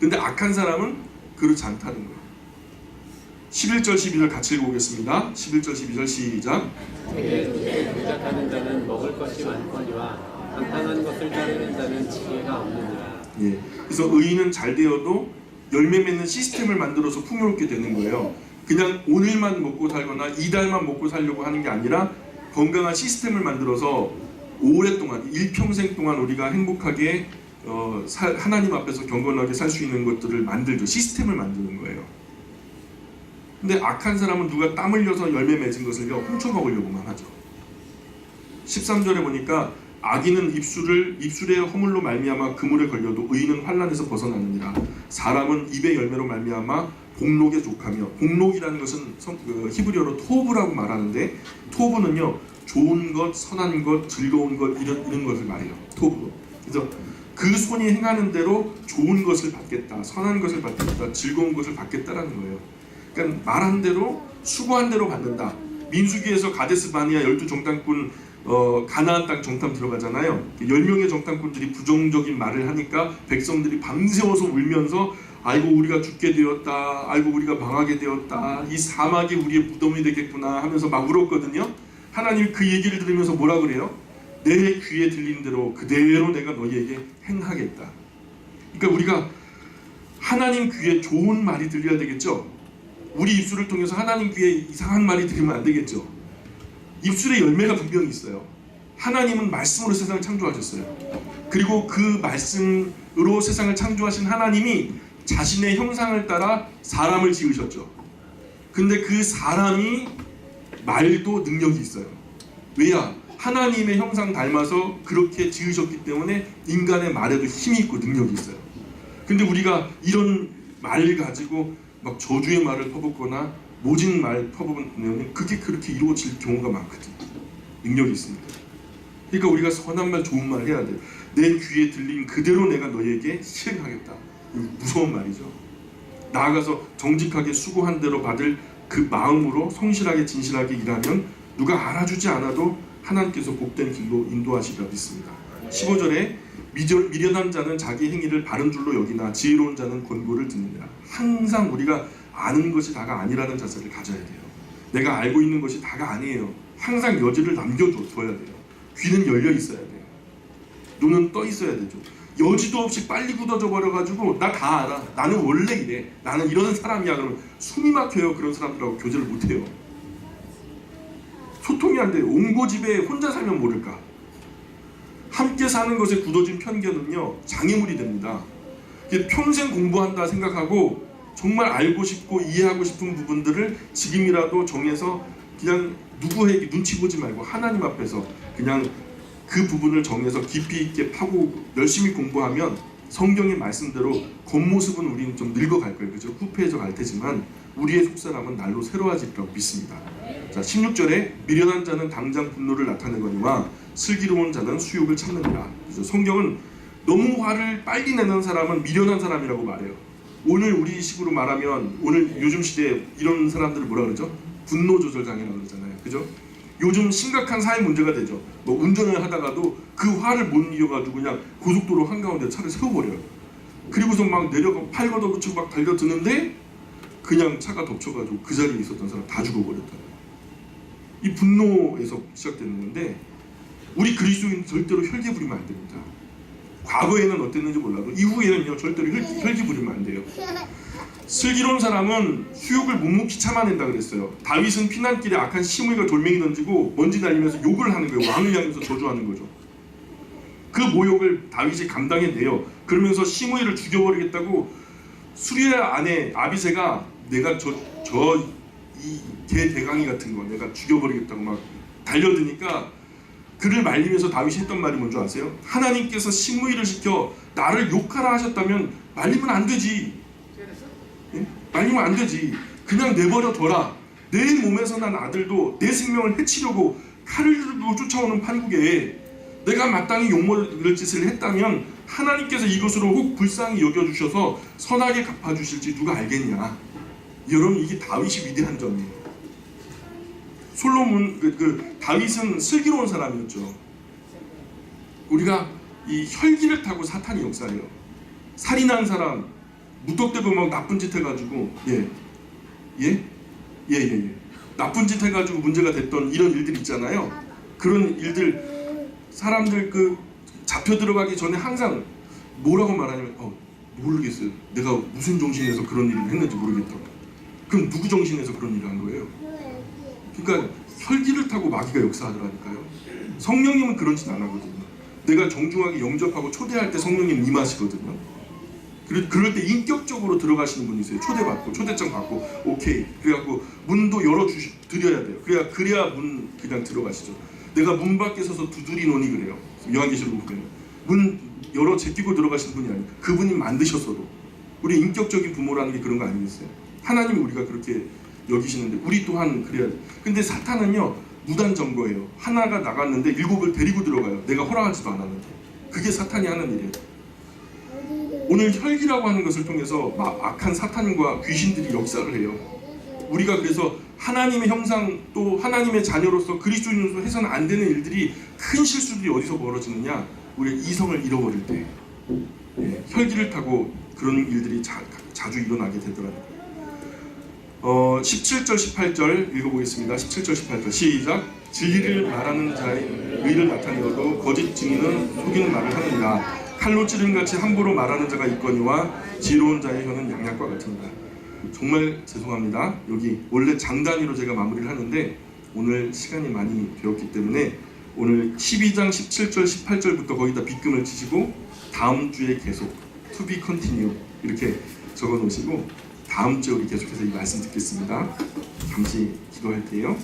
근데 악한 사람은 그렇지 않다는 거예요. 11절 12절 같이 읽어보겠습니다. 11절 12절 시작. 그의 두에 조작하는 자는 먹을 것이 많거니와 한탄한 것을 따르는 자는 지혜가 없느니라. 예. 그래서 의인은 잘 되어도 열매 맺는 시스템을 만들어서 풍요롭게 되는 거예요. 그냥 오늘만 먹고 살거나 이달만 먹고 살려고 하는 게 아니라 건강한 시스템을 만들어서 오랫동안 일평생 동안 우리가 행복하게 하나님 앞에서 경건하게 살 수 있는 것들을 만들죠. 시스템을 만드는 거예요. 근데 악한 사람은 누가 땀 흘려서 열매 맺은 것을 훔쳐먹으려고만 하죠. 13절에 보니까 악인은 입술의 허물로 말미암아 그물에 걸려도 의인은 환난에서 벗어나느니라. 사람은 입의 열매로 말미암아 복록에 족하며, 복록이라는 것은 히브리어로 토브라고 말하는데, 토브는요 좋은 것, 선한 것, 즐거운 것 이런 것을 말해요. 토브. 그래서 그 손이 행하는 대로 좋은 것을 받겠다, 선한 것을 받겠다, 즐거운 것을 받겠다라는 거예요. 그러니까 말한 대로 수고한 대로 받는다. 민수기에서 가데스 바니아 12정탐꾼 가나안 땅 정탐 들어가잖아요. 10명의 정탐꾼들이 부정적인 말을 하니까 백성들이 밤새워서 울면서 아이고 우리가 죽게 되었다, 아이고 우리가 망하게 되었다, 이 사막이 우리의 무덤이 되겠구나 하면서 막 울었거든요. 하나님 그 얘기를 들으면서 뭐라 그래요? 내 귀에 들린 대로 그대로 내가 너희에게 행하겠다. 그러니까 우리가 하나님 귀에 좋은 말이 들려야 되겠죠. 우리 입술을 통해서 하나님 귀에 이상한 말이 들리면 안 되겠죠. 입술에 열매가 분명히 있어요. 하나님은 말씀으로 세상을 창조하셨어요. 그리고 그 말씀으로 세상을 창조하신 하나님이 자신의 형상을 따라 사람을 지으셨죠. 근데 그 사람이 말도 능력이 있어요. 왜야? 하나님의 형상 닮아서 그렇게 지으셨기 때문에 인간의 말에도 힘이 있고 능력이 있어요. 근데 우리가 이런 말을 가지고 막 저주의 말을 퍼붓거나 모진 말 퍼붓으면 그게 그렇게 이루어질 경우가 많거든요. 능력이 있습니다. 그러니까 우리가 선한 말, 좋은 말 해야 돼요. 내 귀에 들린 그대로 내가 너희에게 실행하겠다. 무서운 말이죠. 나아가서 정직하게 수고한 대로 받을 그 마음으로 성실하게 진실하게 일하면 누가 알아주지 않아도 하나님께서 복된 길로 인도하시리라 믿습니다. 15절에 미련한 자는 자기 행위를 바른 줄로 여기나 지혜로운 자는 권고를 듣느니라. 항상 우리가 아는 것이 다가 아니라는 자세를 가져야 돼요. 내가 알고 있는 것이 다가 아니에요. 항상 여지를 남겨줘야 돼요. 귀는 열려 있어야 돼요. 눈은 떠 있어야 되죠. 여지도 없이 빨리 굳어져 버려가지고 나 다 알아, 나는 원래 이래, 나는 이런 사람이야 그러면 숨이 막혀요. 그런 사람들하고 교제를 못해요. 소통이 안 돼요. 옹고집에 혼자 살면 모를까. 함께 사는 것에 굳어진 편견은요 장애물이 됩니다. 평생 공부한다 생각하고 정말 알고 싶고 이해하고 싶은 부분들을 지금이라도 정해서 그냥 누구에게 눈치 보지 말고 하나님 앞에서 그냥 그 부분을 정해서 깊이 있게 파고 열심히 공부하면 성경의 말씀대로 겉모습은 우리는 좀 늙어갈 거예요. 그죠? 후패해져 갈 테지만 우리의 속사람은 날로 새로워지리라고 믿습니다. 자, 16절에 미련한 자는 당장 분노를 나타내거니와 슬기로운 자는 수욕을 참느니라. 그래서 성경은 너무 화를 빨리 내는 사람은 미련한 사람이라고 말해요. 오늘 우리 식으로 말하면 오늘 요즘 시대에 이런 사람들을 뭐라 그러죠? 분노 조절 장애라고 그러잖아요. 그죠? 요즘 심각한 사회 문제가 되죠. 뭐 운전을 하다가도 그 화를 못 이겨가지고 그냥 고속도로 한가운데 차를 세워버려요. 그리고서 막 내려가 팔 걷어붙이고 막 달려드는데 그냥 차가 덮쳐가지고 그 자리에 있었던 사람 다 죽어버렸다. 이 분노에서 시작되는 건데 우리 그리스도인 절대로 혈기 부리면 안 됩니다. 과거에는 어땠는지 몰라도 이후에는요 절대로 혈기 부리면 안 돼요. 슬기로운 사람은 수욕을 묵묵히 참아낸다 그랬어요. 다윗은 피난길에 악한 시므이가 돌멩이 던지고 먼지 날리면서 욕을 하는 거예요. 왕을 향해서 저주하는 거죠. 그 모욕을 다윗이 감당해내요. 그러면서 시므이를 죽여버리겠다고 수리아 아내 아비새가 내가 이 개 대강이 같은 거 내가 죽여버리겠다고 막 달려드니까 그를 말리면서 다윗이 했던 말이 뭔지 아세요? 하나님께서 시므이를 시켜 나를 욕하라 하셨다면 말리면 안 되지. 예? 말리면 안 되지. 그냥 내버려 둬라. 내 몸에서 난 아들도 내 생명을 해치려고 칼을 들고 쫓아오는 판국에 내가 마땅히 욕먹을 짓을 했다면 하나님께서 이것으로 혹 불쌍히 여겨주셔서 선하게 갚아주실지 누가 알겠냐. 여러분, 이게 다윗이 위대한 점이에요. 솔로몬 다윗은 슬기로운 사람이었죠. 우리가 이 혈기를 타고 사탄이 역사해요. 살인한 사람, 무턱대고 막 나쁜 짓 해가지고 나쁜 짓 해가지고 문제가 됐던 이런 일들 있잖아요. 그런 일들 사람들 잡혀 들어가기 전에 항상 뭐라고 말하냐면 모르겠어요. 내가 무슨 정신에서 그런 일을 했는지 모르겠다고. 그럼 누구 정신에서 그런 일을 한 거예요? 그러니까 혈기를 타고 마귀가 역사하더라니까요. 성령님은 그런 짓 안 하거든요. 내가 정중하게 영접하고 초대할 때 성령님 임하시거든요. 그럴 때 인격적으로 들어가시는 분이세요. 초대받고 초대장 받고 오케이. 그래갖고 문도 열어드려야 돼요. 그래야 문 그냥 들어가시죠. 내가 문 밖에 서서 두드리노니 그래요. 요한계시록 보면 문 열어 제끼고 들어가시는 분이 아니고 그분이 만드셨어도 우리 인격적인 부모라는 게 그런 거 아니겠어요? 하나님이 우리가 그렇게 여기시는데 우리 또한 그래야 돼. 근데 사탄은요 무단점거예요. 하나가 나갔는데 7을 데리고 들어가요. 내가 허락하지도 않았는데. 그게 사탄이 하는 일이에요. 오늘 혈기라고 하는 것을 통해서 악한 사탄과 귀신들이 역사를 해요. 우리가 그래서 하나님의 형상 또 하나님의 자녀로서 그리스도인으로서 해서는 안 되는 일들이 큰 실수들이 어디서 벌어지느냐? 우리가 이성을 잃어버릴 때 혈기를 타고 그런 일들이 자주 일어나게 되더라고요. 17절 18절 읽어보겠습니다. 17절 18절 시작. 진리를 말하는 자의 의를 나타내어도 거짓 증인은 속이는 말을 하느니라. 칼로 찌른 같이 함부로 말하는 자가 있거니와 지혜로운 자의 혀는 양약과 같으니라. 정말 죄송합니다. 여기 원래 장단위로 제가 마무리를 하는데 오늘 시간이 많이 되었기 때문에 오늘 12장 17절 18절부터 거기다 빗금을 치시고 다음 주에 계속 to be continue 이렇게 적어 놓으시고 다음 주에 우리 계속해서 이 말씀 듣겠습니다. 잠시 기도할게요.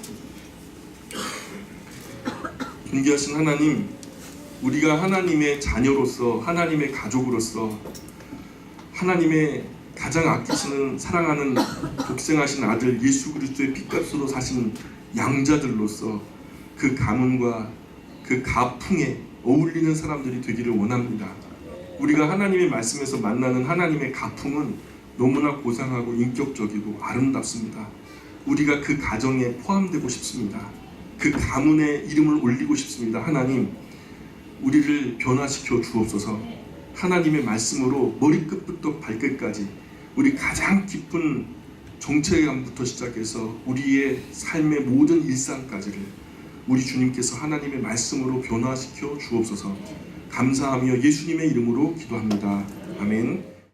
존귀하신 하나님, 우리가 하나님의 자녀로서 하나님의 가족으로서 하나님의 가장 아끼시는 사랑하는 독생하신 아들 예수 그리스도의 피값으로 사신 양자들로서 그 가문과 그 가풍에 어울리는 사람들이 되기를 원합니다. 우리가 하나님의 말씀에서 만나는 하나님의 가풍은 너무나 고상하고 인격적이고 아름답습니다. 우리가 그 가정에 포함되고 싶습니다. 그 가문의 이름을 올리고 싶습니다. 하나님, 우리를 변화시켜 주옵소서. 하나님의 말씀으로 머리끝부터 발끝까지 우리 가장 깊은 정체감부터 시작해서 우리의 삶의 모든 일상까지를 우리 주님께서 하나님의 말씀으로 변화시켜 주옵소서. 감사하며 예수님의 이름으로 기도합니다. 아멘.